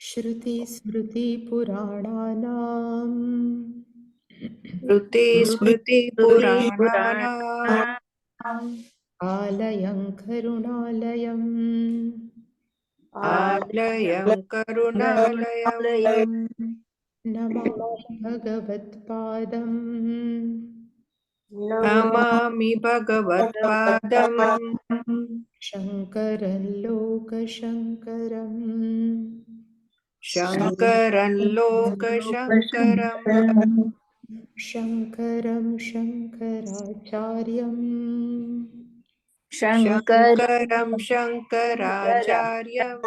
श्रुतिस्मृतिपुराणानाम् श्रुतिस्मृतिपुराणानाम् आलयं करुणालयम् आलयं करुणालयम् नमामि भगवत्पादम् नमामि भगवत्पादम् शङ्करं लोकशङ्करम् शङ्करं लोकशङ्करम् शङ्करं शङ्कराचार्यम् शङ्करं शङ्कराचार्यम्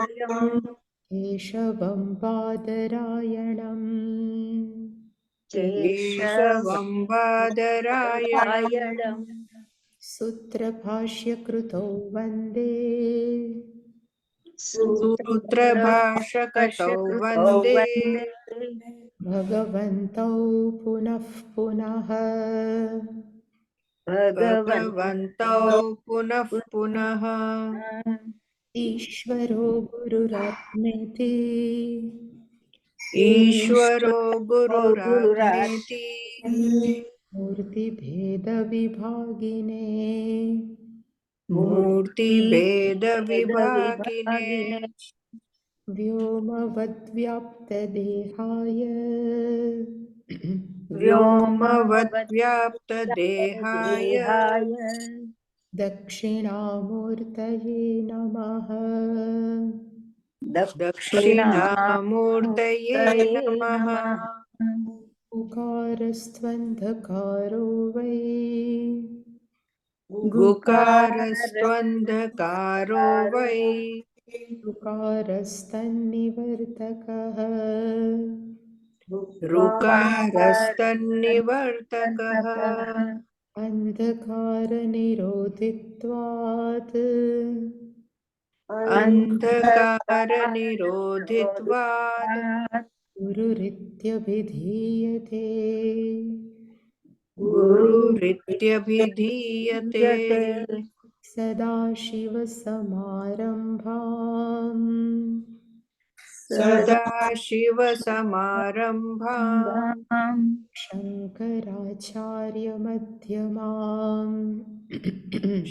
केशवं बादरायणम् केशवं बादरायणम् सूत्रभाष्यकृतौ वन्दे सूत्रभाष्यकृतौ वन्दे भगवन्तौ पुनः पुनः भगवन्तौ पुनः पुनः ईश्वरो गुरुरात्मेति ईश्वरो गुरुरात्मेति मूर्तिभेदविभागिने मूर्तिभेदविभागिने व्योमवद्व्याप्तदेहाय व्योमवद्व्याप्तदेहाय दक्षिणामूर्तये नमः दक्षिणामूर्तये नमः उकारस्त्वन्धकारो वै गुकारस्त्वन्धकारो वै ऋकारस्तन्निवर्तकः ऋकारस्तन्निवर्तकः अन्धकारनिरोधित्वात् अन्धकारनिरोधित्वात् गुरुरित्यभिधीयते गुरुरित्यभिधीयते सदाशिवसमारम्भाम् सदाशिवसमारम्भाम् शङ्कराचार्यमध्यमाम्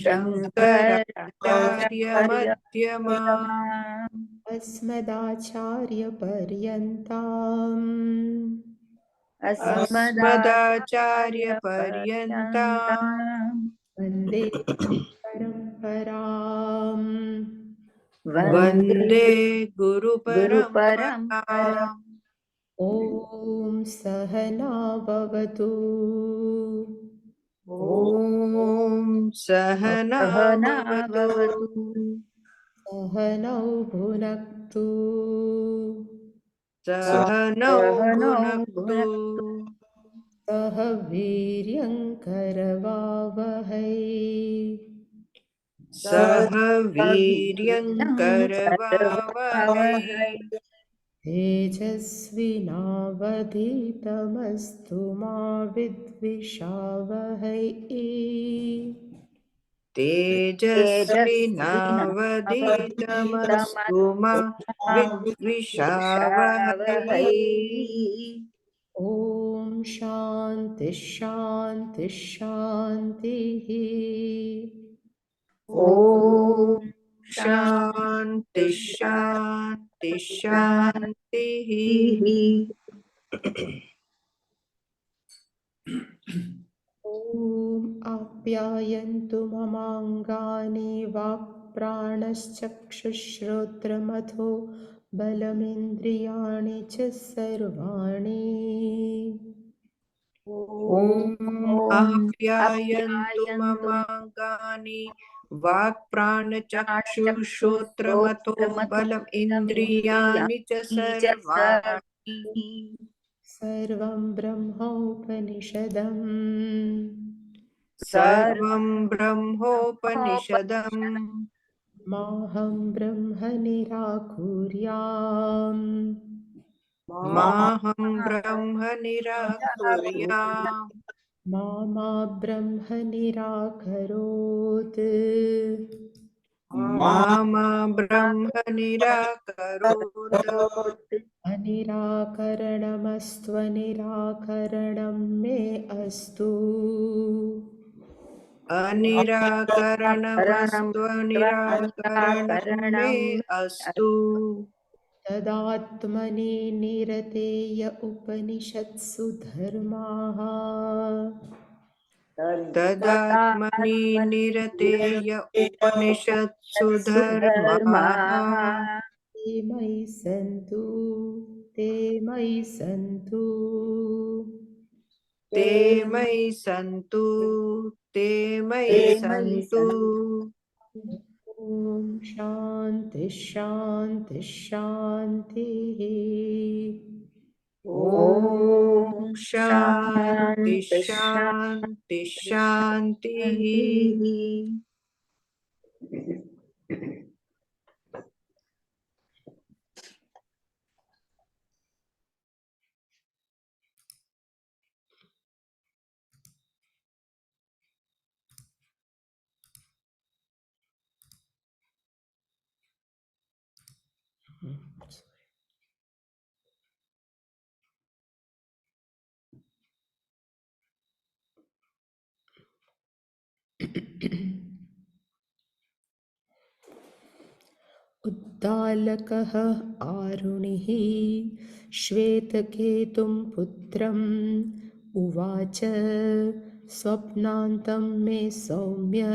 शङ्कराचार्यमध्यमाम् अस्मदाचार्यपर्यन्ताम् अस्मदाचार्यपर्यन्ताम् वन्दे परम्पराम् वन्दे गुरुपरम्पराम् ॐ सहना भवतु ॐ सहना भवतु सहनौ भुनक्तु सहनौ भुनक्तु सह वीर्यङ्करवावहै सह वीर्यङ्करवावहै तेजस्विनावधीतमस्तु मा विद्विषावहै तेजस्विनावधीतमस्तु मा विद्विषावहै ॐ शान्ति शान्ति शान्तिः ॐ शान्ति शान्ति शान्तिः ॐ आप्यायन्तु ममाङ्गानि वाक्प्राणश्चक्षुश्रोत्रमथो बलमिन्द्रियाणि च सर्वाणि ॐ आप्यायन्तु ममाङ्गानि वाक्प्राणचक्षुश्रोत्रमथो बलम् इन्द्रियाणि च सर्वाणि सर्वं ब्रह्मोपनिषदम् सर्वं ब्रह्मोपनिषदम् माहं ब्रह्म निराकुर्याम् माहं ब्रह्म निराकुर्याम् मा ब्रह्म निराकरोत् मा ब्रह्म निराकरोत् अनिराकरणमस्त्वनिराकरणं मे अस्तु अनिराकरणमस्त्वनिराकरणं मे अस्तु तदात्मनि निरतेय उपनिषत्सु धर्माः तदात्मनि निरतेय उपनिषत्सु धर्माः ते मयि सन्तु ते मयि सन्तु ते मयि सन्तु ते मयि सन्तु ॐ शान्ति शान्ति शान्तिः ॐ शान्ति शान्ति शान्तिः उद्दालकः आरुणिः श्वेतकेतुं पुत्रम् उवाच स्वप्नान्तं मे सौम्य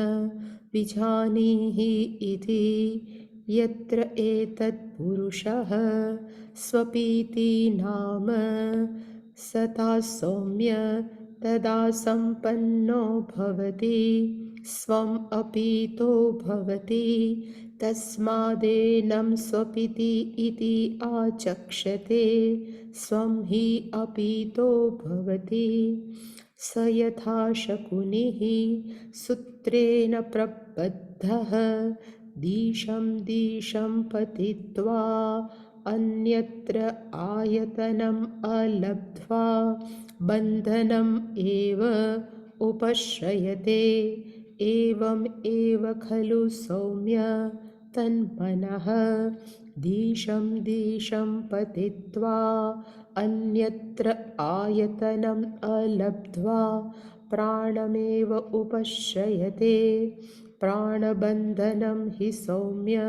विजानीहि इति यत्र एतत् पुरुषः स्वपीति नाम सता सौम्य तदा सम्पन्नो भवति स्वम् अपीतो भवति तस्मादेनं स्वपिति इति आचक्षते स्वं हि अपीतो भवति स यथा शकुनिः सूत्रेण प्रबद्धः दिशं दिशं पतित्वा अन्यत्र आयतनम् अलब्ध्वा बन्धनम् एव उपश्रयते एवम् एव खलु सौम्य तन्मनः दिशं दिशं पतित्वा अन्यत्र आयतनम् अलब्ध्वा प्राणमेव उपश्रयते प्राणबन्धनं हि सौम्य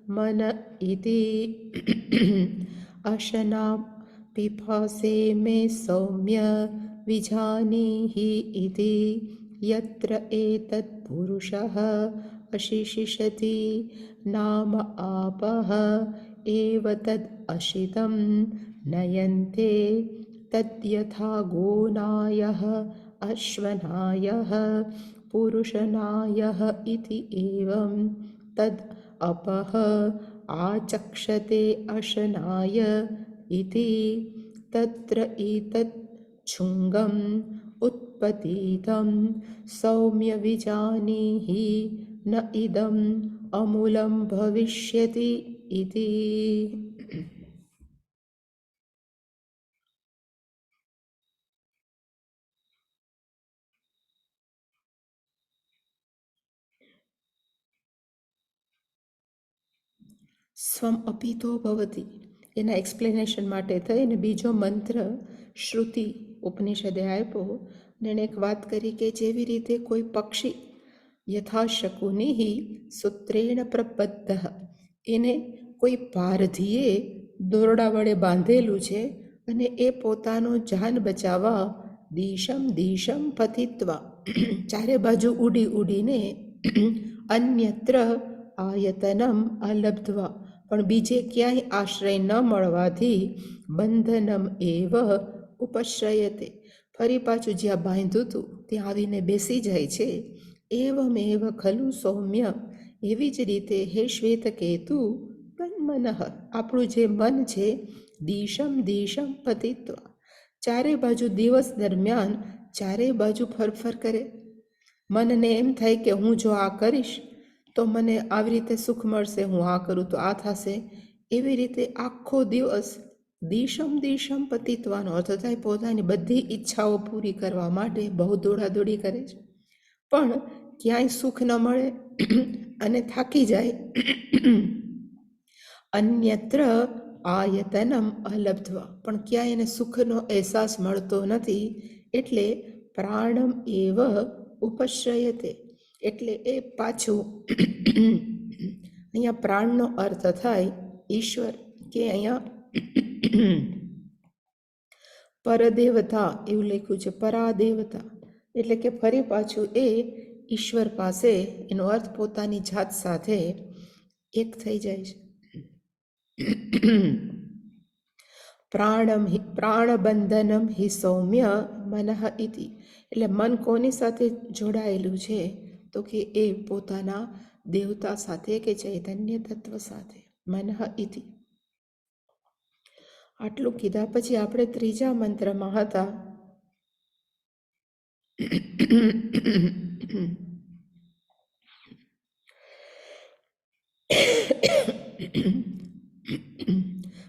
मन इति अशना पिपासे मे सौम्य विजानीहि इति यत्र एतत् पुरुषः अशिशिषति नाम आपः एव तद् अशितं नयन्ते तद्यथा गोनायः अश्वनायः पुरुषनायः इति एवं तद् अपः आचक्षते अशनाय इति तत्र एतत् छुङ्गम् उत्पतितं सौम्य विजानीहि न इदम् अमूलं भविष्यति इति સ્વમ અપિતો ભવતિ એના એક્સપ્લેનેશન માટે થઈને બીજો મંત્ર શ્રુતિ ઉપનિષદે આપ્યો ને એણે એક વાત કરી કે જેવી રીતે કોઈ પક્ષી યથા શકુનિઃ સૂત્રેણ પ્રબદ્ધ એને કોઈ પારધીએ દોરડા વડે બાંધેલું છે અને એ પોતાનો જાન બચાવવા દિશમ દિશમ પતિત્વા ચારે બાજુ ઉડી ઉડીને અન્યત્ર આયતનમ અલબ્ધવા પણ બીજે ક્યાંય આશ્રય ન મળવાથી બંધનમ એવ ઉપશ્રયતે ફરી પાછું જ્યાં બાંધ્યું હતું ત્યાં આવીને બેસી જાય છે એવમેવ ખલુ સૌમ્ય એવી જ રીતે હે શ્વેતકેતુ તન્મનઃ આપણું જે મન છે દિશમ દિશમ પતિત્વા ચારે બાજુ દિવસ દરમિયાન ચારે બાજુ ફરફર કરે મનને એમ થાય કે હું જો આ કરીશ તો મને આવી રીતે સુખ મળશે હું આ કરું તો આ થશે એવી રીતે આખો દિવસ દિશમ દિશમ પતિત્વાનો અર્થ થાય પોતાની બધી ઈચ્છાઓ પૂરી કરવા માટે બહુ દોડાદોડી કરે છે પણ ક્યાંય સુખ ન મળે અને થાકી જાય. અન્યત્ર આયતનમ અલબ્ધ્વા, પણ ક્યાંય એને સુખનો અહેસાસ મળતો નથી, એટલે પ્રાણમ એવ ઉપશ્રયતે, એટલે એ પાછું અહીંયા પ્રાણનો અર્થ થાય ઈશ્વર, કે અહીંયા પરદેવતા એવું લખ્યું છે, પરાદેવતા, એટલે કે ફરી પાછું એ ઈશ્વર પાસે, એનો અર્થ પોતાની જાત સાથે એક થઈ જાય છે. પ્રાણબંધનમ હિ સૌમ્ય મનઃ ઇતિ, એટલે મન કોની સાથે જોડાયેલું છે, તો કે એ પોતાના દેવતા સાથે કે ચૈતન્ય તત્વ સાથે. મનઃ ઇતિ. આટલું કીધા પછી આપણે ત્રીજા મંત્રમાં હતા.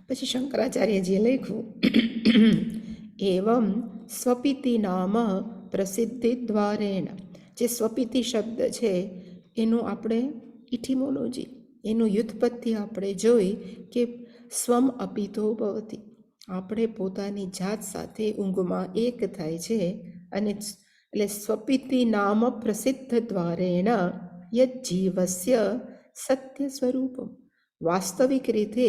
પછી શંકરાચાર્યજીએ લખ્યું, એવમ સ્વપિતિ નામ પ્રસિદ્ધિ દ્વારેણ. જે સ્વપિતિ શબ્દ છે એનું આપણે ઇટિમોલોજી, એનું વ્યુત્પત્તિ આપણે જોઈ કે સ્વમ અપિતો ભવતી, આપણે પોતાની જાત સાથે ઊંઘમાં એક થાય છે. અને એટલે સ્વપિતિ નામ પ્રસિદ્ધ દ્વારેણ યજ્ જીવસ્ય સત્ય સ્વરૂપમ, વાસ્તવિક રીતે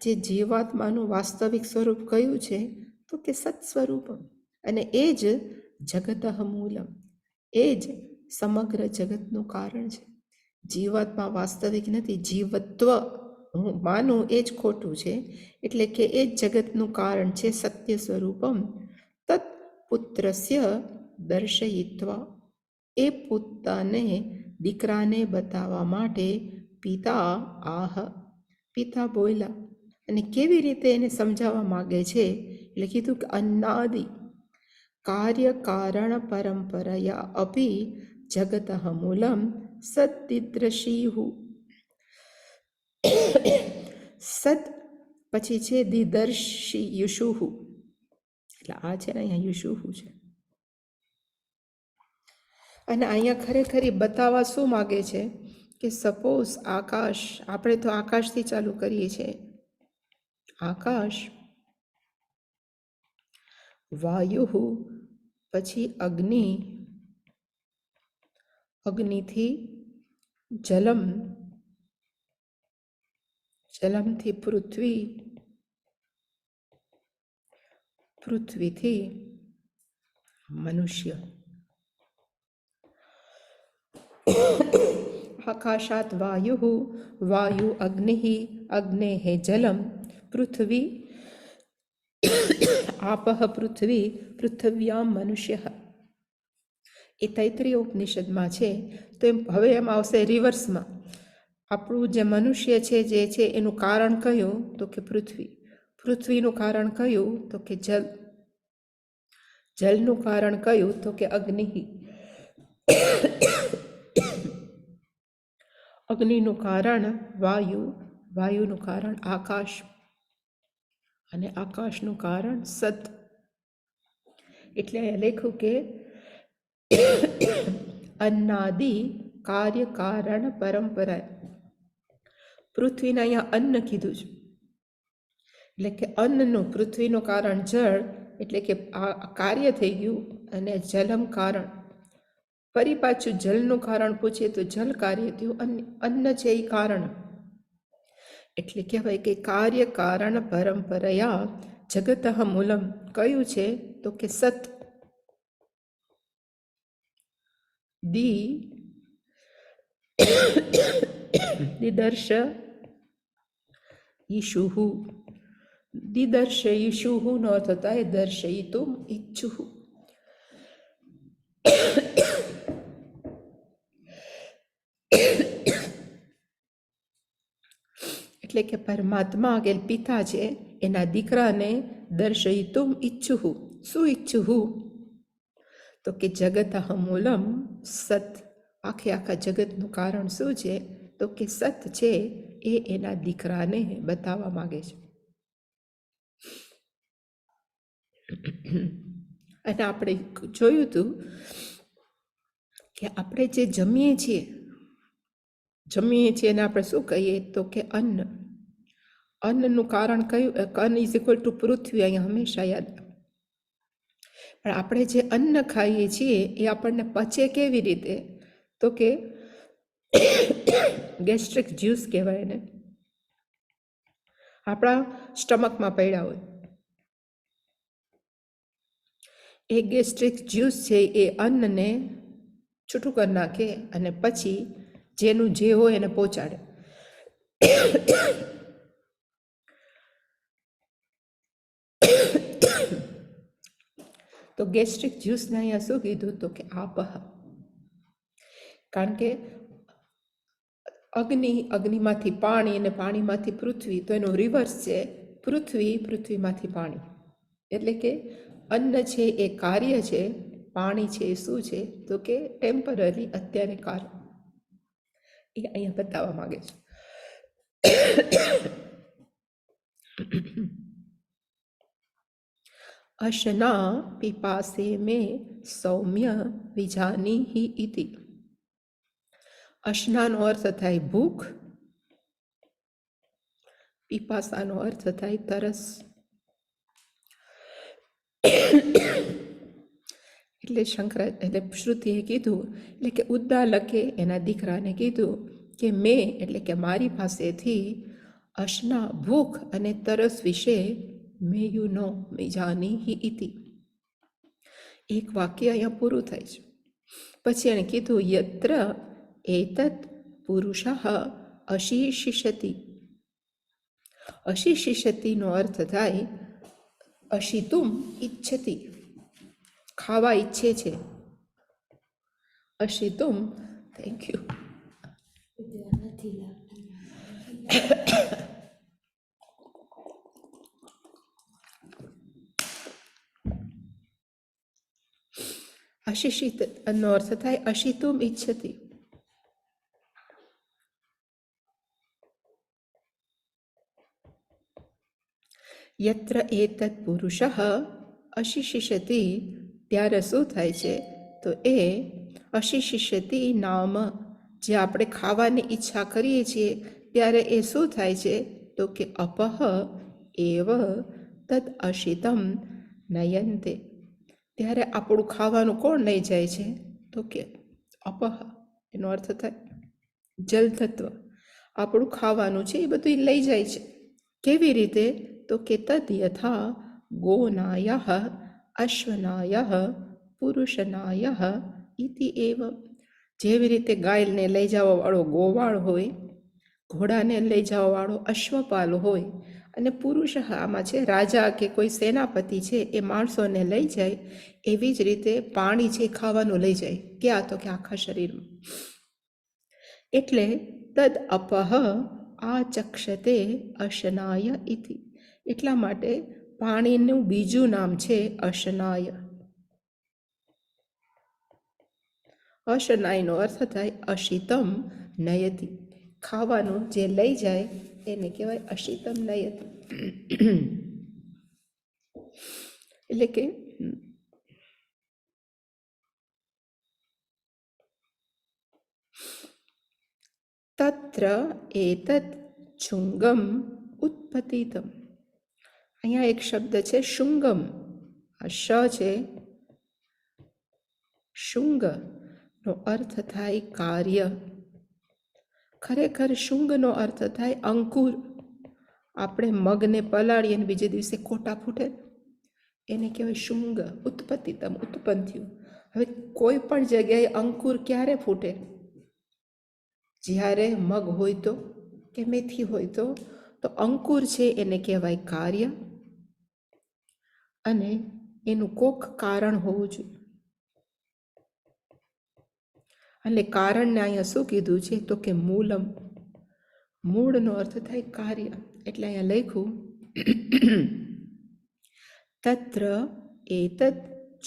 જે જીવાત્માનું વાસ્તવિક સ્વરૂપ કયું છે, તો કે સત સ્વરૂપમ, અને એ જ જગતઃ મૂલમ, એ જ સમગ્ર જગતનું કારણ છે. જીવાત્મા વાસ્તવિક નથી, જીવત્વ હું માનું એ જ ખોટું છે, એટલે કે એ જ જગતનું કારણ છે. સત્ય સ્વરૂપમ તત્ પુત્રસ્ય દર્શયિત્વા, એ પોતાને દીકરાને બતાવવા માટે પિતા આહ, પિતા બોલ્યા. અને કેવી રીતે એને સમજાવવા માગે છે, એટલે કીધું કે અન્નાદિ કાર્ય કારણ પરંપરયા અપી જગતઃ મૂલમ સદિદ્રશીહુ. સદ પછી છે દિદર્શી યુષુહુ, એટલે આ છે ને અહીંયા યુષુહુ છે. અને અહીંયા ખરેખર બતાવવા શું માગે છે કે સપોઝ આકાશ, આપણે તો આકાશથી ચાલુ કરીએ છીએ, આકાશ, વાયુ, પછી અગ્નિ, અગ્નિથી જલમ, જલમથી પૃથ્વી, પૃથ્વીથી મનુષ્ય. આકાશાત વાયુ, વાયુ અગ્નિ, અગ્નેઃ જલમ, પૃથ્વી આપઃ પૃથ્વી, પૃથ્વ્યામ મનુષ્ય. એ તૈત્રીય ઉપનિષદમાં છે. તો એમ હવે એમ આવશે રિવર્સમાં. આપણું જે મનુષ્ય છે જે છે એનું કારણ કયું, તો કે પૃથ્વી. પૃથ્વીનું કારણ કયું, તો કે જલ. જલનું કારણ કયું, તો કે અગ્નિ. અગ્નિનું કારણ વાયુ, વાયુનું કારણ આકાશ, અને આકાશનું કારણ સત. એટલે લખ્યું કે અન્નાદિ કાર્ય કારણ પરંપરા. પૃથ્વીને અહીંયા અન્ન કીધું છે, એટલે કે અન્નનું, પૃથ્વીનું કારણ જળ, એટલે કે આ કાર્ય થઈ ગયું. અને જલમ કારણ, ફરી પાછું જલનું કારણ પૂછીએ તો જલ કાર્ય થયું, અન્ન છે એ કારણ. એટલે કહેવાય કે કાર્ય કારણ પરંપરયા જગતઃ મૂલમ કયું છે, તો કે સત. દિદર્શ ઈશુહુ, દિદર્શ ઈશુહુ નો અર્થ થાય દર્શયિતુમ ઈચ્છુહુ. એટલે કે પરમાત્મા કે પિતા છે, એના દીકરાને દર્શયિતુમ ઈચ્છુહુ, શું ઈચ્છુહુ, તો કે જગતઃ મૂલમ સત. આખા જગતનું કારણ શું છે, તો કે સત છે, એ એના દીકરાને બતાવવા માંગે છે. અને આપણે જોયું હતું કે આપણે જે જમીએ છીએ, જમીએ છીએ એને આપણે શું કહીએ તો કે અન્ન. અન્નનું કારણ કયું? અન્ન ઇઝ ઇક્વલ ટુ પૃથ્વી, અહીંયા હંમેશા યાદ. પણ આપણે જે અન્ન ખાઈએ છીએ એ આપણને પચે કેવી રીતે? તો કે ગેસ્ટ્રિક જ્યુસ કહેવાય એને. આપણા સ્ટમકમાં પડ્યા હોય એ ગેસ્ટ્રિક જ્યુસ છે એ અન્નને છૂટું કરી નાખે અને પછી જેનું જે હોય એને પહોંચાડે. તો ગેસ્ટ્રિક જ્યુસને અહીંયા શું કીધું તો કે આપહ. કારણ કે અગ્નિમાંથી પાણી અને પાણીમાંથી પૃથ્વી, તો એનો રિવર્સ છે પૃથ્વીમાંથી પાણી. એટલે કે અન્ન છે એ કાર્ય છે, પાણી છે એ શું છે તો કે ટેમ્પરરી, અત્યારે કાર્ય. એ અહીંયા બતાવવા માંગે છે. અશના પીપાસે મેં સૌમ્ય વિજાનીહિ ઇતિ. અશનાનો અર્થ થાય ભૂખ, પીપાસાનો અર્થ થાય તરસ. એટલે શ્રુતિએ કીધું, એટલે કે ઉદ્દાલકે એના દીકરાને કીધું કે મેં એટલે કે મારી પાસેથી અશના ભૂખ અને તરસ વિશે મેયુનો મિજાનીહિ ઇતિ. એક વાક્ય અહીંયા પૂરું થાય છે. પછી એણે કીધું યત્ર એતત પુરુષ અશીષિષતિ. અશીષિષતિનો અર્થ થાય અશિતુમ ઈચ્છતિ, ખાવા ઈચ્છે છે. અશિતુમ, થેન્ક યુ. અશિષિત નો અર્થ થાય અશિતુમ ઈચ્છતિ. યત્ર એતત પુરુષ અશિષિષતિ, ત્યારે શું થાય છે તો એ અશિષિષતિ નામ, જે આપણે ખાવાની ઈચ્છા કરીએ છીએ ત્યારે એ શું થાય છે તો કે અપહ એવ તદ અશિતમ નયન્તે. ત્યારે આપણું ખાવાનું કોણ લઈ જાય છે તો કે અપહ. એનો અર્થ થાય જલ તત્વ. આપણું ખાવાનું છે એ બધું લઈ જાય છે. કેવી રીતે તો કે તદ યથા ગોનાયઃ અશ્વનાયઃ પુરુષનાયઃ ઇતિ એવ. જેવી રીતે ગાયને લઈ જવા વાળો ગોવાળ હોય, ઘોડાને લઈ જવા વાળો અશ્વપાલ હોય, અને પુરુષ આમાં છે રાજા કે કોઈ સેનાપતિ છે એ માણસોને લઈ જાય, એવી જ રીતે પાણી છે ખાવાનું લઈ જાય. ક્યાં તો કે આખા શરીરમાં. એટલે તદ અપહ આચક્ષતે અશનાય ઇતિ. એટલા માટે પાણીનું બીજું નામ છે અશનાય. અશનાયનો અર્થ થાય અશિતમ નયતિ. ખાવાનું જે લઈ જાય એને કહેવાય અશિતમ નયતિ. એટલે કે તત્ર એતત શુંગમ ઉત્પતિતમ. અહીંયા એક શબ્દ છે શુંગમ. આ શ છે, શુંગ નો અર્થ થાય કાર્ય. ખરેખર શુંગનો અર્થ થાય અંકુર. આપણે મગને પલાળીએ અને બીજે દિવસે કોટા ફૂટે, એને કહેવાય શુંગ. ઉત્પતિતમ, ઉત્પન્ન થયું. હવે કોઈ પણ જગ્યાએ અંકુર ક્યારે ફૂટે? જ્યારે મગ હોય તો કે મેથી હોય તો અંકુર છે એને કહેવાય કાર્ય, અને એનું કોક કારણ હોવું જોઈએ. અને કારણને અહીંયા શું કીધું છે તો કે મૂલમ. મૂળનો અર્થ થાય કાર્ય. એટલે અહીંયા લખ્યું તત્ર એતત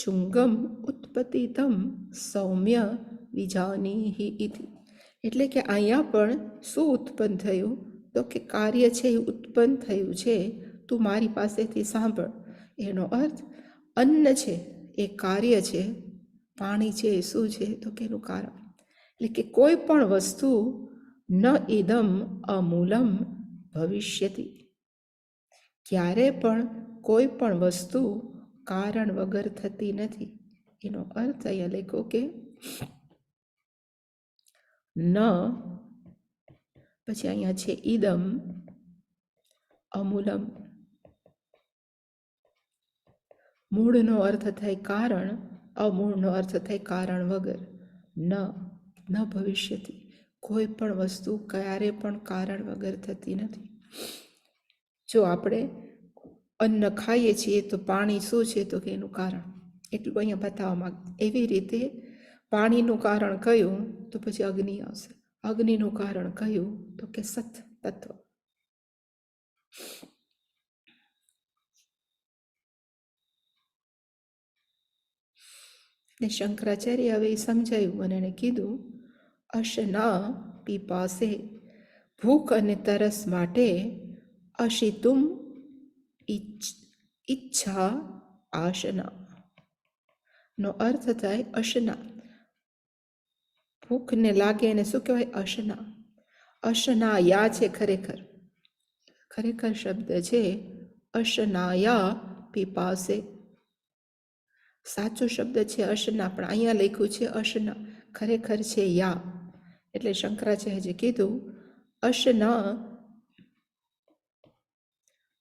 શુંગમ ઉત્પતિતમ સૌમ્ય વિજાનીહિ ઇતિ. એટલે કે અહીંયા પણ શું ઉત્પન્ન થયું તો કે કાર્ય છે એ ઉત્પન્ન થયું છે, તું મારી પાસેથી સાંભળ. એનો અર્થ અન્ન છે એ કાર્ય છે, પાણી છે એ શું છે તો કે એનું કારણ. એટલે કે કોઈ પણ વસ્તુ ન ઇદમ અમૂલમ ભવિષ્યતિ. ક્યારે પણ કોઈ પણ વસ્તુ કારણ વગર થતી નથી. એનો અર્થ અહીંયા લખ્યો કે ન, પછી અહીંયા છે ઇદમ, અમૂલમ. મૂળનો અર્થ થાય કારણ, અમૂળનો અર્થ થાય કારણ વગર. ન ભવિષ્યતિ, કોઈ પણ વસ્તુ ક્યારે પણ કારણ વગર થતી નથી. જો આપણે અન્ન ખાઈએ છીએ તો પાણી શું છે, તો કે એનું કારણ, એટલું અહીંયા બતાવવા માંગે. એવી રીતે પાણીનું કારણ કયું, તો પછી અગ્નિ આવશે. અગ્નિનું કારણ કયું, તો કે સત તત્વ. ને શંકરાચાર્ય હવે સમજાયું અને એને કીધું, અશના પીપાસે, ભૂખ અને તરસ માટે, અશિતુમ ઈચ્છા આશના. નો અર્થ થાય અશના, ભૂખને લાગે એને શું કહેવાય, અશના. અશનાયા છે ખરેખર શબ્દ છે અશનાયા પીપાસે. સાચો શબ્દ છે અશના, પણ અહીંયા લખ્યું છે અશના, ખરેખર છે યા. એટલે શંકરાચાર્યએ કીધું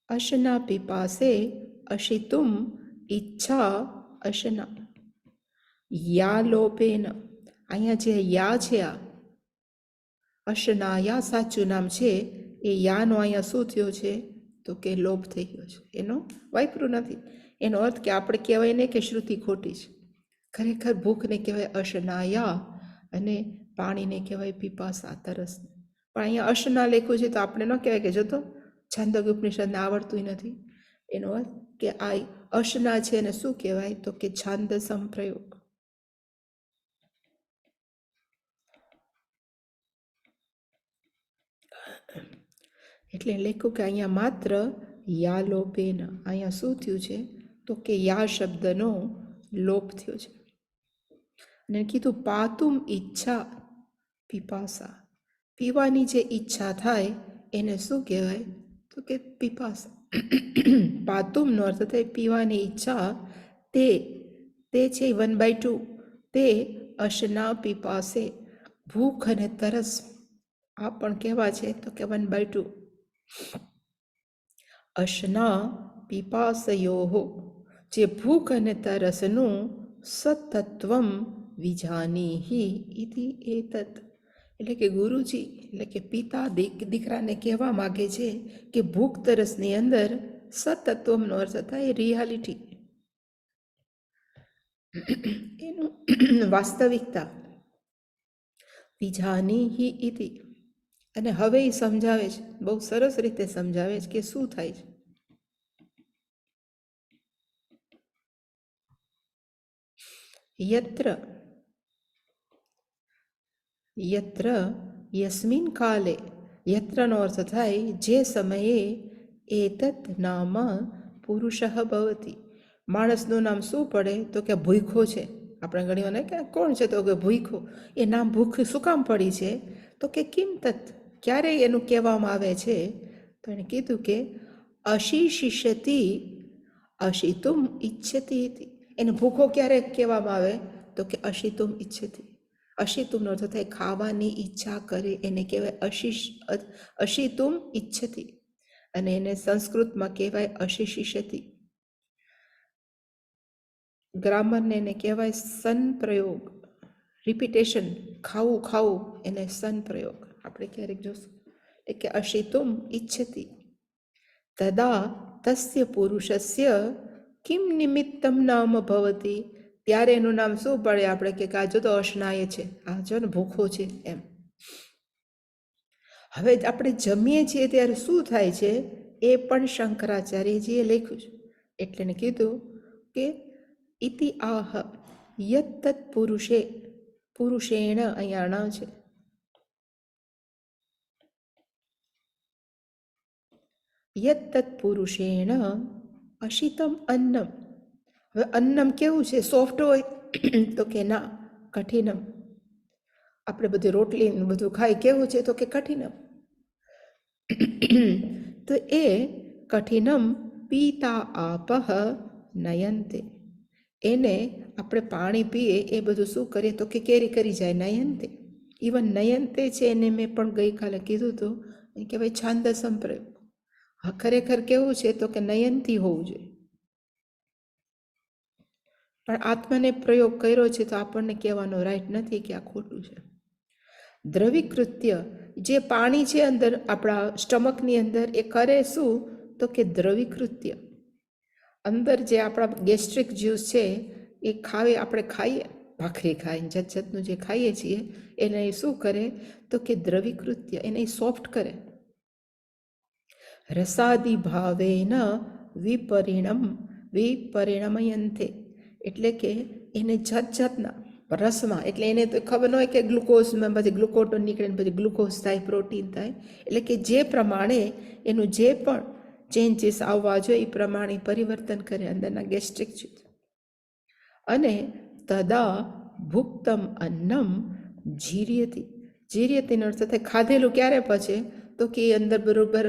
અશના પીપાસે અશિતુમ ઈચ્છા અશના. યા લોપેન, અહીંયા જે યા છે, આ અશનાયા સાચું નામ છે, એ યાનો અહીંયા શું થયો છે, તો કે લોપ થઈ ગયો છે. એનો વાપરું નથી. એનો અર્થ કે આપણે કહેવાય ને કે શ્રુતિ ખોટી છે. ખરેખર ભૂખને કહેવાય અશનાયા અને પાણીને કહેવાય પીપાસા, તરસ. પણ અહીંયા અશના લખ્યું છે તો આપણે ન કહેવાય કે જતો છાંદોગ્ય ઉપનિષદને આવડતું નથી. એનો અર્થ કે આ અશના છે એને શું કહેવાય, તો કે છાંદ સંપ્રયોગ. એટલે લખ્યું કે અહીંયા માત્ર યા લોપેન, અહીંયા શું થયું છે, તો કે યા શબ્દનો લોપ થયો છે. અને કીધું પાતુમ ઈચ્છા પીપાસા, પીવાની જે ઈચ્છા થાય એને શું કહેવાય, તો કે પીપાસા. પાતુમનો અર્થ થાય પીવાની ઈચ્છા. તે છે 1/2. તે અશના પીપાસે, ભૂખ અને તરસ આ પણ કેવા છે, તો કે 1/2. અશના પીપાસયોહો, જે ભૂખ અને તરસનું સતત્વમ વિજાનીહિ ઇતિ એતત. એટલે કે ગુરુજી, એટલે કે પિતા દીકરાને કહેવા માગે છે કે ભૂખ તરસની અંદર સતત્વમનો અર્થ થાય રિયાલિટી, એનું વાસ્તવિકતા. વિજાનીહિ ઇતિ, અને હવે એ સમજાવે છે, બહુ સરસ રીતે સમજાવે છે કે શું થાય છે. યત્ર યસ્મિન કાલે, યત્રનો અર્થ થાય જે સમયે, એતત નામ પુરુષ ભવતિ, માણસનું નામ શું પડે, તો કે ભૂખો છે. આપણે ઘણી વાર કે કોણ છે, તો કે ભૂખો. એ નામ ભૂખ શું કામ પડી છે, તો કે કિમ તત, ક્યારે એનું કહેવામાં આવે છે, તો એને કીધું કે અશિશિષ્યતિ અશિતુમ ઈચ્છતી. એને ભૂખો ક્યારે કહેવામાં આવે, તો કે અશિતુમ ઈચ્છતી. અશિતુમનો અર્થ થાય ખાવાની ઈચ્છા કરે, એને કહેવાય અશિતુમ ઈચ્છતી. અને એને સંસ્કૃતમાં કહેવાય અશિશિષ્યતિ. ગ્રામરને એને કહેવાય સન પ્રયોગ, રિપીટેશન, ખાવું એને સન પ્રયોગ. આપણે ક્યારેક જોશું કે અશિતુમ ઈચ્છતી. તદા તસ્ય પુરુષસ્ય કિમ નિમિત્તમ નામ ભવતી, ત્યારે એનું નામ શું પડે, આપણે કે આ જો તો અશનાય છે, આ જો ને ભૂખો છે એમ. હવે આપણે જમીએ છીએ ત્યારે શું થાય છે, એ પણ શંકરાચાર્યજીએ લખ્યું છે. એટલે એને કીધું કે ઇતિ આહ યત્તત પુરુષેણ, અહીંયા અણ છે, યત્તત પુરુષેણ અશિતમ અન્નમ. હવે અન્નમ કેવું છે, સોફ્ટ હોય, તો કે ના, કઠિનમ. આપણે બધી રોટલી ને બધું ખાઈ કેવું છે તો કે કઠિનમ. તો એ કઠિનમ પીતા આપહ નયંતે, એને આપણે પાણી પીએ એ બધું શું કરીએ તો કે કેરી કરી જાય નયંતે. ઇવન નયંતે છે એને મેં પણ ગઈકાલે કીધું હતું એ કે ભાઈ છાંદસમ પ્રયોગ. હા, ખરેખર કેવું છે તો કે નયનથી હોવું જોઈએ, પણ આત્માને પ્રયોગ કર્યો છે તો આપણને કહેવાનો રાઈટ નથી કે આ ખોટું છે. દ્રવીકૃત્ય, જે પાણી છે અંદર આપણા સ્ટમકની અંદર એ કરે શું તો કે દ્રવીકૃત્ય, અંદર જે આપણા ગેસ્ટ્રિક જ્યુસ છે એ આપણે ખાઈએ, ભાખરી ખાઈને જાત જાતનું જે ખાઈએ છીએ એને શું કરે તો કે દ્રવીકૃત્ય, એને સોફ્ટ કરે. રસાદિ ભાવેન વિપરિણમયંતે, એટલે કે એને જાત જાતના રસમાં, એટલે એને તો ખબર ન હોય કે ગ્લુકોઝમાં પછી ગ્લુકોટોન નીકળે ને પછી ગ્લુકોઝ થાય, પ્રોટીન થાય, એટલે કે જે પ્રમાણે એનું જે પણ ચેન્જીસ આવવા જોઈએ એ પ્રમાણે પરિવર્તન કરે અંદરના ગેસ્ટ્રિક છે. અને તદા ભુક્તમ અન્નમ જીર્યતિ, જીર્યતિનો અર્થ થાય ખાધેલું ક્યારે પચે તો કે એ અંદર બરોબર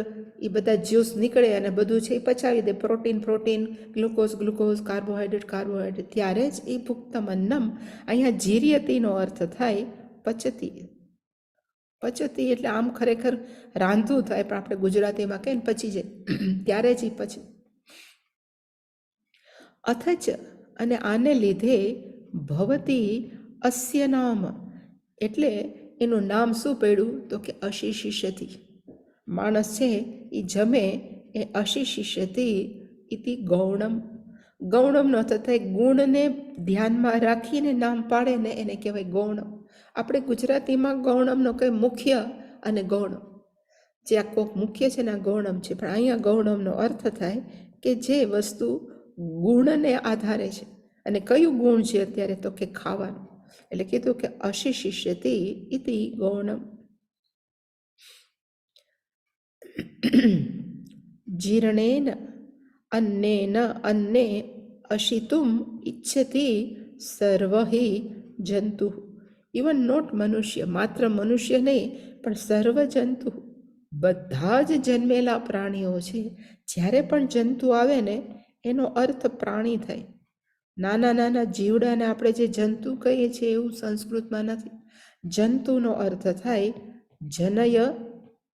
એ બધા જ્યુસ નીકળે અને બધું છે એ પચાવી દે, પ્રોટીન, ગ્લુકોઝ, કાર્બોહાઈડ્રેટ, ત્યારે જ એ ભુક્તમ અન્નમ. અહીંયા જીર્યતિનો અર્થ થાય પચતી. પચતી એટલે આમ ખરેખર રાંધવું થાય, પણ આપણે ગુજરાતીમાં કહીએ ને પચી જાય, ત્યારે જ એ પચે. અથચ, અને આને લીધે ભવતી અસ્ય નામ, એટલે એનું નામ શું પડ્યું તો કે અશિશિષ્યતિ. માણસ છે એ જમે એ અશિશિષ્યતિ ઇતિ ગૌણમ. ગૌણમનો અર્થ થાય ગુણને ધ્યાનમાં રાખીને નામ પાડે ને એને કહેવાય ગૌણમ. આપણે ગુજરાતીમાં ગૌણમનો કંઈ મુખ્ય અને ગૌણ, જે આ કોક મુખ્ય છે ને આ ગૌણમ છે, પણ અહીંયા ગૌણમનો અર્થ થાય કે જે વસ્તુ ગુણને આધારે છે. અને કયું ગુણ છે અત્યારે તો કે ખાવાનું, એટલે કીધું કે અશિશિષ્યતિ ઇતિ ગૌણમ. જીર્ણેન અન્નેન અન્ને અશિતુમ ઇચ્છતિ સર્વહિ જંતુ. ઇવન નોટ મનુષ્ય, માત્ર મનુષ્ય નહીં પણ સર્વ જંતુ, બધા જ જન્મેલા પ્રાણીઓ છે. જ્યારે પણ જંતુ આવે ને એનો અર્થ પ્રાણી થાય. નાના નાના જીવડાને આપણે જે જંતુ કહીએ છીએ એવું સંસ્કૃતમાં નથી. જંતુનો અર્થ થાય જનય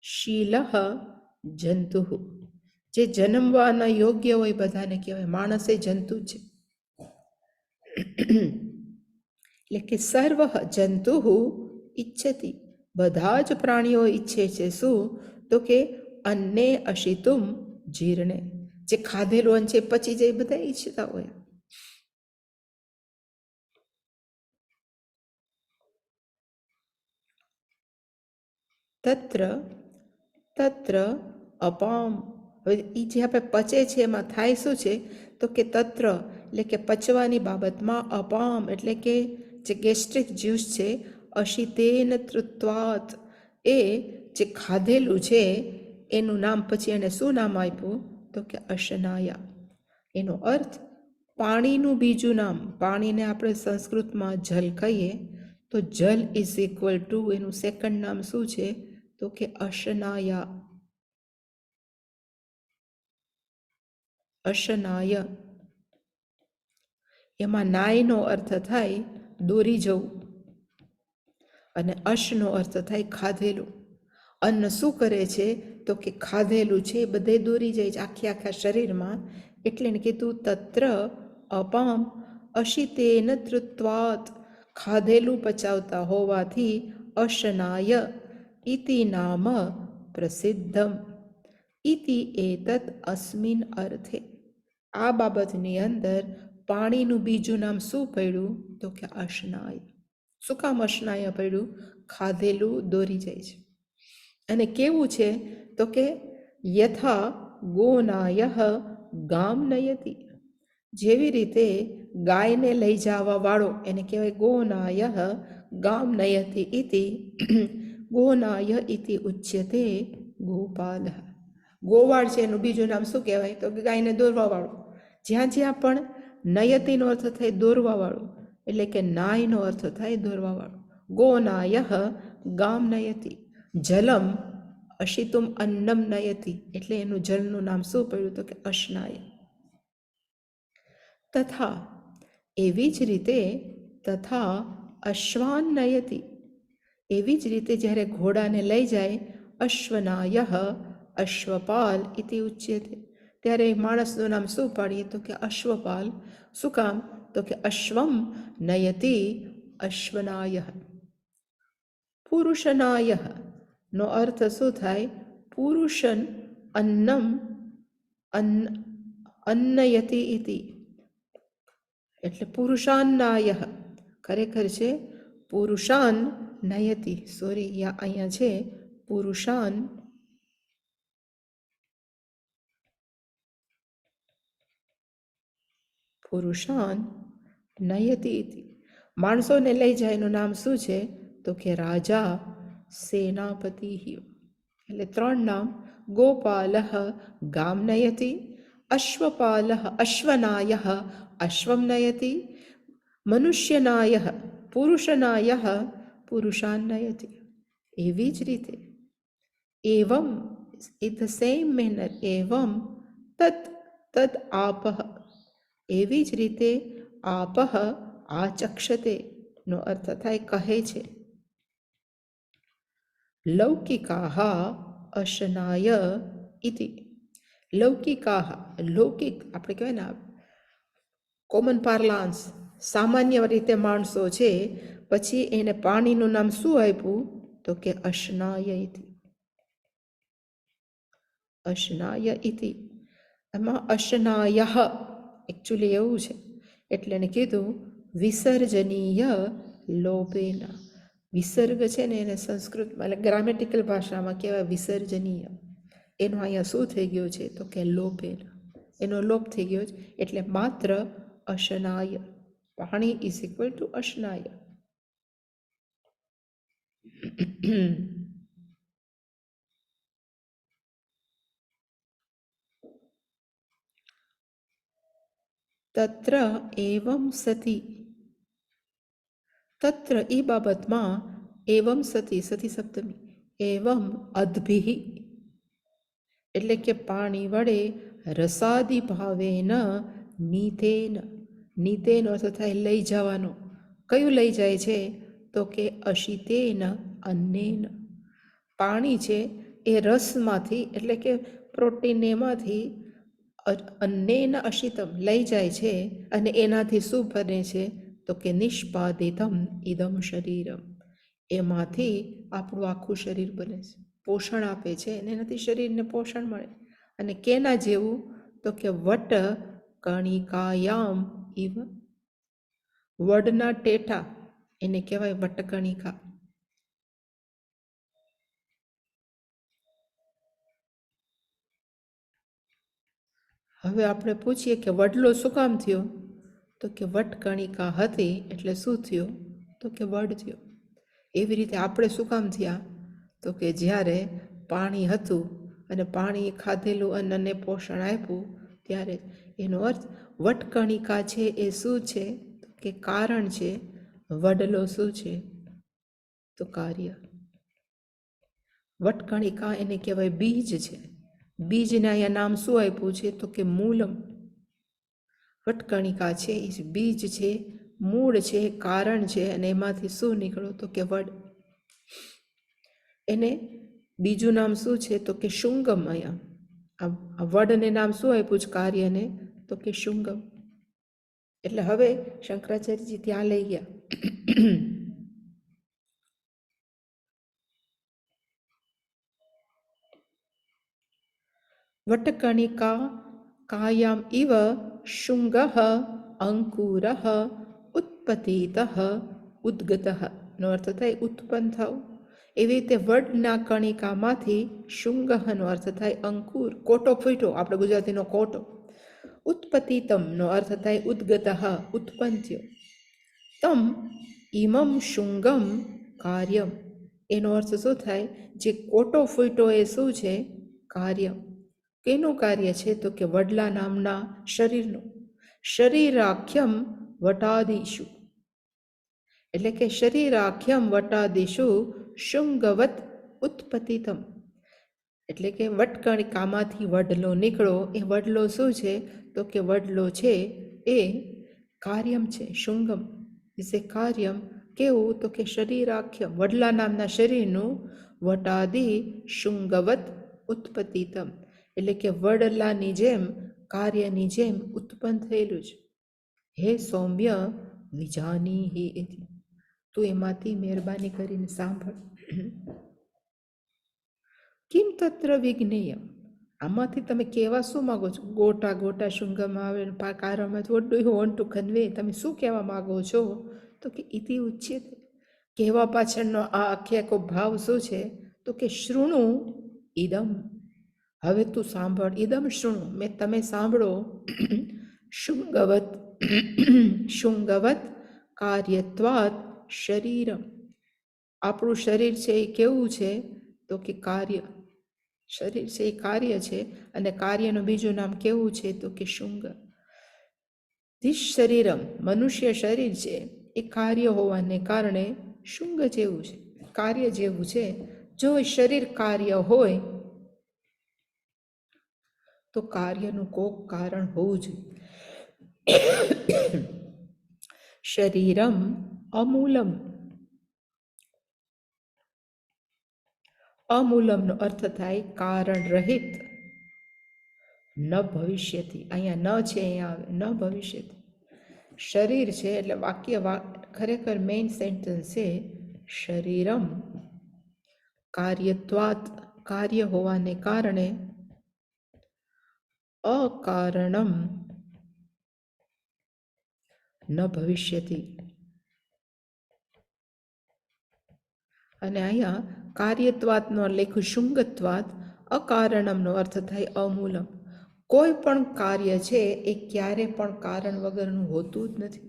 શીલઃ જંતુ, જે જન્મવાના યોગ્ય હોય બધાને કહેવાય. માણસ એ જંતુ છે, એટલે કે સર્વ જંતુ ઈચ્છતિ, બધા જ પ્રાણીઓ ઈચ્છે છે શું તો કે અન્ને અશિતુમ જીર્ણે, જે ખાધેલું છે પચી જાય, બધા ઈચ્છતા હોય. તત્ર અપામ, હવે એ જે આપણે પચે છે એમાં થાય શું છે તો કે તત્ર, એટલે કે પચવાની બાબતમાં, અપામ એટલે કે જે ગેસ્ટ્રિક જ્યુસ છે, અશિતેન તૃત્વાત, એ જે ખાધેલું છે એનું નામ પછી એને શું નામ આપ્યું તો કે અશનાયા. એનો અર્થ પાણીનું બીજું નામ, પાણીને આપણે સંસ્કૃતમાં જલ કહીએ તો જલ ઇઝ ઇક્વલ ટુ એનું સેકન્ડ નામ શું છે તો કે અશનાયા. અશનાય, એમાં નાયનો અર્થ થાય દોરી જવું અને અશનો અર્થ થાય ખાધેલું. અન્ન શું કરે છે તો કે ખાધેલું છે બધે દોરી જાય છે આખા શરીરમાં, એટલે ને કીધું તત્ર અપામ અશિતેન તૃત્વાત, ખાધેલું પચાવતા હોવાથી અશનાય ઇતિ નામ પ્રસિદ્ધમ. ઇતિ એતત અસ્મિન અર્થે, આ બાબતની અંદર પાણીનું બીજું નામ શું પડ્યું તો કે અશનાય. શું કામ અશનાય પડ્યું? ખાધેલું દોરી જાય છે. અને કેવું છે તો કે યથા ગોનાય ગામ નયતિ, જેવી રીતે ગાયને લઈ જવા વાળો એને કહેવાય ગોનાય ગામ નયતિ ઇતિ ગોનાય ઇતિ ઉચ્યતે ગોપાલ. ગોવાળ છે એનું બીજું નામ શું કહેવાય તો કે ગાયને દોરવા વાળો. જ્યાં જ્યાં પણ નયતિનો અર્થ થાય દોરવા વાળો, એટલે કે નાયનો અર્થ થાય દોરવા વાળો. ગોનાયઃ ગામ નયતિ, જલમ અશિતુમ અન્નમ નયતિ, એટલે એનું જલનું નામ શું પડ્યું તો કે અશનાય. તથા એવી જ રીતે, તથા અશ્વાન નયતિ, એવી જ રીતે જ્યારે ઘોડાને લઈ જાય, અશ્વનાયઃ અશ્વપાલ ઇતિ ઉચ્યતે, ત્યારે માણસનું નામ શું પાડીએ તો કે અશ્વપાલ. શું કામ તો કે અશ્વમ નયતિ અશ્વનાયઃ. પુરુષનાયઃ નો અર્થ શું થાય? પુરુષન અન્નમ અન્નયતિ ઇતિ, એટલે પુરુષાન્નાયઃ, ખરેખર છે પુરુષાન નયતિ, સોરી અહીંયા છે પુરુષાન નયતિ ઇતિ. માણસોને લઈ જાય એનું નામ શું છે તો કે રાજા, સેનાપતિ, એટલે ત્રણ નામ. ગોપાલઃ ગામ નયતિ, અશ્વપાલઃ અશ્વનાયઃ અશ્વમ નયતિ, મનુષ્યનાયઃ પુરુષનાયઃ પુરુષાન નયતિ. એવી જ રીતે એવમ, ઇન ધ સેમ મેનર, એવમ તદ આપઃ, એવી જ રીતે આપઃ આચક્ષતે નો અર્થ થાય કહે છે. લૌકિકાઃ અશનાય ઇતિ, લૌકિકાઃ, લૌકિક આપણે કહેવાય ને કોમન પાર્લાન્સ, સામાન્ય રીતે માણસો છે, પછી એને પાણીનું નામ શું આપ્યું તો કે અશનાય ઇતિ. અશનાય ઇતિ, એમાં અશનાયઃ એકચ્યુઅલી એવું છે, એટલે એને કીધું વિસર્જનીય લોભેન. વિસર્ગ છે ને એને સંસ્કૃતમાં એટલે ગ્રામેટિકલ ભાષામાં કહેવાય વિસર્જનીય, એનો અહીંયા શું થઈ ગયો છે તો કે લોભેન, એનો લોપ થઈ ગયો છે, એટલે માત્ર અશનાય, પાણી ઇઝ ઇક્વલ ટુ અશનાય. તત્ર એવમ સતી, તત્ર એ બાબતમાં, એવમ સતી, સતી સપ્તમી, એવમ અદ્ભિઃ, એટલે કે પાણી વડે રસાદિ ભાવેન નીતેન, નીતેનો અર્થ થાય લઈ જવાનો. કયું લઈ જાય છે તો કે અશિતેન અન્નેન, પાણી છે એ રસમાંથી એટલે કે પ્રોટીન એમાંથી અન્નેન અશિતમ લઈ જાય છે, અને એનાથી શું બને છે તો કે નિષ્પાદિતમ ઇદમ શરીરમ, એમાંથી આપણું આખું શરીર બને છે, પોષણ આપે છે, અને એનાથી શરીરને પોષણ મળે. અને કેના જેવું તો કે વટ કણિકાયામ ઇવ, વડના ટેટા એને કહેવાય વટકણિકા. હવે આપણે પૂછીએ કે વડલો શું કામ થયો તો કે વટકણિકા હતી એટલે શું થયું તો કે વડ થયો. એવી રીતે આપણે શું કામ થયા તો કે જ્યારે પાણી હતું અને પાણી ખાધેલું અન્નને પોષણ આપ્યું ત્યારે, એનો અર્થ વટકણિકા છે એ શું છે કે કારણ છે, વડલો શું છે તો કાર્ય. વટકણિકા એને કહેવાય બીજ છે, બીજને અહીંયા નામ શું આપ્યું છે તો કે મૂલમ. વટકણિકા છે એ બીજ છે, મૂળ છે, કારણ છે, અને એમાંથી શું નીકળો તો કે વડ. એને બીજું નામ શું છે તો કે શુંગમ. અહીંયા વડને નામ શું આપ્યું છે કાર્યને તો કે શુંગમ. એટલે હવે શંકરાચાર્યજી ત્યાં લઈ ગયા. વટકણિકા કાયામ ઇવ શુંગઃ અંકુરઃ ઉત્પતિતઃ ઉદ્ગતઃ નો અર્થ થાય ઉત્પન્ન થવું. એવી રીતે વડના કણિકામાંથી શુંગઃનો અર્થ થાય અંકુર, કોટો ફૂટ્યો, આપણે ગુજરાતીનો કોટો. ઉત્પતિતમ નો અર્થ થાય ઉદ્ગતઃ ઉત્પન્ન થયો. તમ ઇમમ શુંગમ કાર્યમ, એનો અર્થ શું થાય જે કોટો ફૂટ્યો એ શું છે કાર્ય. કેનું કાર્ય છે તો કે વડલા નામના શરીરનું. શરીરાખ્યમ વટાદિશુ, એટલે કે શરીરાખ્યમ વટાદિશુ શુંગવત ઉત્પતિતમ, એટલે કે વટકણિકામાંથી વડલો નીકળો. એ વડલો શું છે? તો કે વડલો છે એ કાર્યમ છે. શુંગમ ઇઝ એ કાર્યમ. કેવું? તો કે શરીરાખ્યમ, વડલા નામના શરીરનું વટાદિ શુંગવત ઉત્પતિતમ, એટલે કે વડલાની જેમ, કાર્યની જેમ ઉત્પન્ન થયેલું છે. હે સૌમ્ય વિજાનીહિ ઇતિ, તું એમાંથી મહેરબાની કરીને સાંભળ. કિમ તત્ર વિજ્ઞેયમ, આમાંથી તમે કહેવા શું માગો છો? ગોટા ગોટા શુંગમાં આવે કારમાં, what do you want to convey, તમે શું કહેવા માગો છો? તો કે ઇતિ ઉચ્યતે, કહેવા પાછળનો આ આખો ભાવ શું છે? તો કે શૃણુ ઇદમ, હવે તું સાંભળ. ઇદમ શૃણુ, તમે સાંભળો. શુંગવત શુંગવત કાર્યત્વાત શરીરમ, આપણું શરીર છે એ કેવું છે? તો કે કાર્ય. શરીર છે એ કાર્ય છે, અને કાર્યનું બીજું નામ કેવું છે? તો કે શુંગ. ધીસ શરીરમ, મનુષ્ય શરીર છે એ કાર્ય હોવાને કારણે શુંગ જેવું છે, કાર્ય જેવું છે. જો શરીર કાર્ય હોય તો કાર્યનું કોક કારણ હોવું જોઈએ. શરીરમ અમૂલમ, અમૂલમનો અર્થ થાય કારણ રહિત. ન ભવિષ્યથી, અહીંયા ન છે, અહીંયા આવે ન ભવિષ્યથી. શરીર છે એટલે વાક્ય ખરેખર મેઇન સેન્ટેન્સ છે શરીરમ કાર્યત્વાત, કાર્ય હોવાને કારણે, અકારણમ ન ભવિષ્યતિ. અને અહીંયા કાર્યત્વાતનો લખ્યું શુંગત્વાત, અકારણમનો અર્થ થાય અમૂલમ. કોઈ પણ કાર્ય છે એ ક્યારે પણ કારણ વગરનું હોતું જ નથી.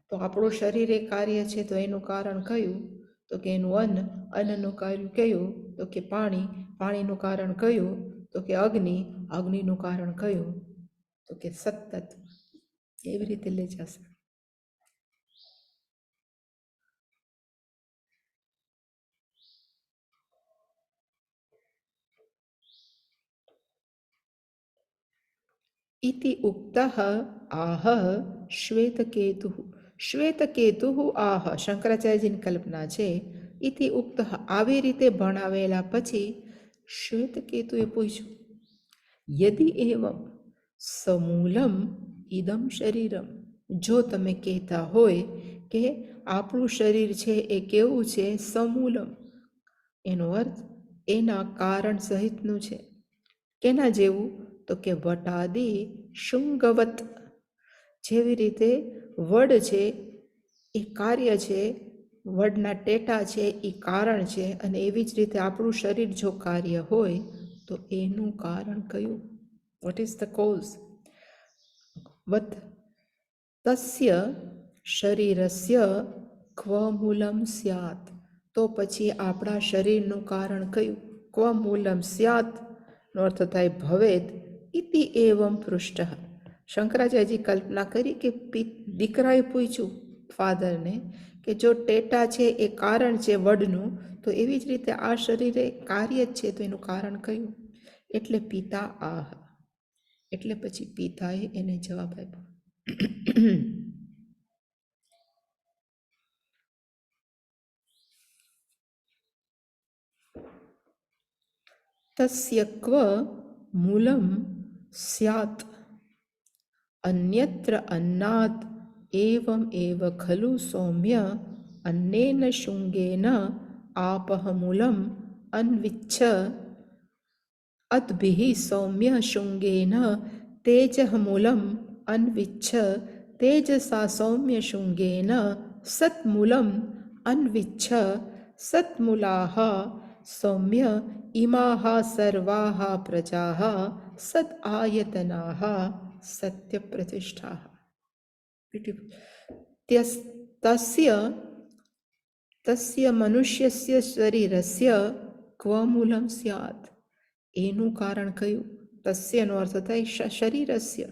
તો આપણું શરીર એ કાર્ય છે, તો એનું કારણ કયું? તો કે એનું અન્ન, અન્નનું કાર્ય કયું? તો કે પાણી, પાણીનું કારણ કયું? તો કે અગ્નિ, અગ્નિનું કારણ કયું? તો કે સતત. એવી રીતે લઈ જશે. ઇતિ ઉક્તઃ આહ શ્વેતકેતુ, શ્વેતકેતુ આહ, શંકરાચાર્યજીની કલ્પના છે. ઇતિ ઉક્તઃ, આવી રીતે ભણાવેલા પછી શ્વેતકેતુએ પૂછ્યું, યદિ એવમ સમૂલમ ઇદમ શરીરમ, જો તમે કહેતા હોય કે આપણું શરીર છે એ કેવું છે? સમૂલમ, એનો અર્થ એના કારણ સહિતનું છે. કેના જેવું? તો કે વટાદી શુંગવત, જેવી રીતે વડ છે એ કાર્ય છે, વડના ટેટા છે એ કારણ છે, અને એવી જ રીતે આપણું શરીર જો કાર્ય હોય તો એનું કારણ કયું? What is the cause? વત તસ્ય શરીરસ્ય ક્વ મૂલમ સ્યાત, તો પછી આપણા શરીરનું કારણ કયું? ક્વ મૂલમ સ્યાત નો અર્થ થાય ભવેદ. ઇતિ એવમ પૃષ્ઠ, શંકરાચાર્યજી કલ્પના કરી કે દીકરાએ પૂછ્યું ફાધરને કે જો ટેટા છે એ કારણ છે વડનું, તો એવી જ રીતે આ શરીરે કાર્ય જ છે, તો એનું કારણ કયું? એટલે પિતા આહ, એટલે પછી પિતાએ એને જવાબ આપ્યો. તસ્ય ક્વ મૂલમ સ્યાત અન્યત્ર અન્નાત એવમ એવ ખલુ સૌમ્ય અન્નેન શુંગેન આપઃ મૂલમ અન્વિચ્છ અદ્ભિઃ સૌમ્ય શુંગેન તેજઃ મૂલમ અન્વિચ્છ તેજસા સૌમ્ય શુંગેન સત્મૂલમ અન્વિચ્છ સત્મૂલાઃ સૌમ્ય ઇમાઃ સર્વાઃ પ્રજાઃ સદ આયતનાઃ સત્ય પ્રતિષ્ઠાઃ. તસ્ય મનુષ્યસ્ય શરીરસ્ય ક્વ મૂલમ સ્યાત, એનું કારણ કયું? તસ્યનો અર્થ થાય શરીરસ્ય,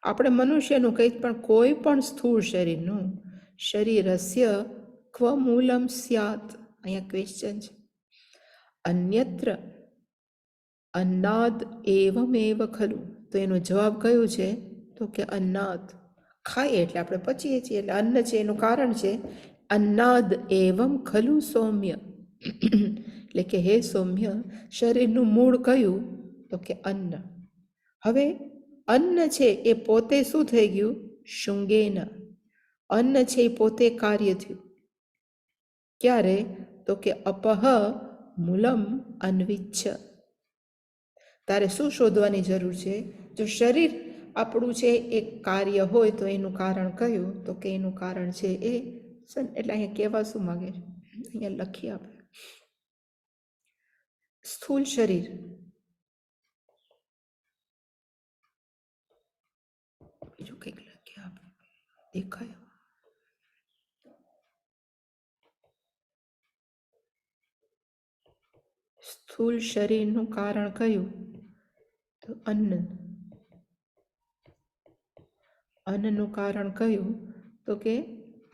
આપણે મનુષ્યનું કંઈ પણ કોઈ પણ સ્થૂળ શરીરનું, શરીરસ્ય ક્વ મૂલમ સ્યાત, અહીંયા ક્વેશ્ચન છે. અન્યત્ર અન્નાદ એવમેવ ખલું, તો એનો જવાબ કયો છે? તો કે અન્નાદ, ખાઈએ એટલે આપણે પચીએ છીએ એટલે અન્ન છે, એનું કારણ છે અન્નાદ એવમ ખલું સૌમ્ય. એટલે કે હે સૌમ્ય, શરીરનું મૂળ કયું? તો કે અન્ન. હવે અન્ન છે એ પોતે શું થઈ ગયું? શુંગેન. અન્ન છે એ પોતે કાર્ય થયું. ક્યારે? તો કે અપહ મૂલમ અન્વિચ્છ. તારે શું શોધવાની જરૂર છે? જો શરીર આપણું છે એક કાર્ય હોય તો એનું કારણ કયું? તો કે એનું કારણ છે એ એટલે અહીંયા કહેવા શું માગે છે? અહીંયા લખીએ આપણે. સ્થૂળ શરીર, બીજું કંઈક લખીએ આપણે, દેખાય? સ્થૂળ શરીરનું કારણ કયું? તો અન્ન. અન્નનું કારણ કયું? તો કે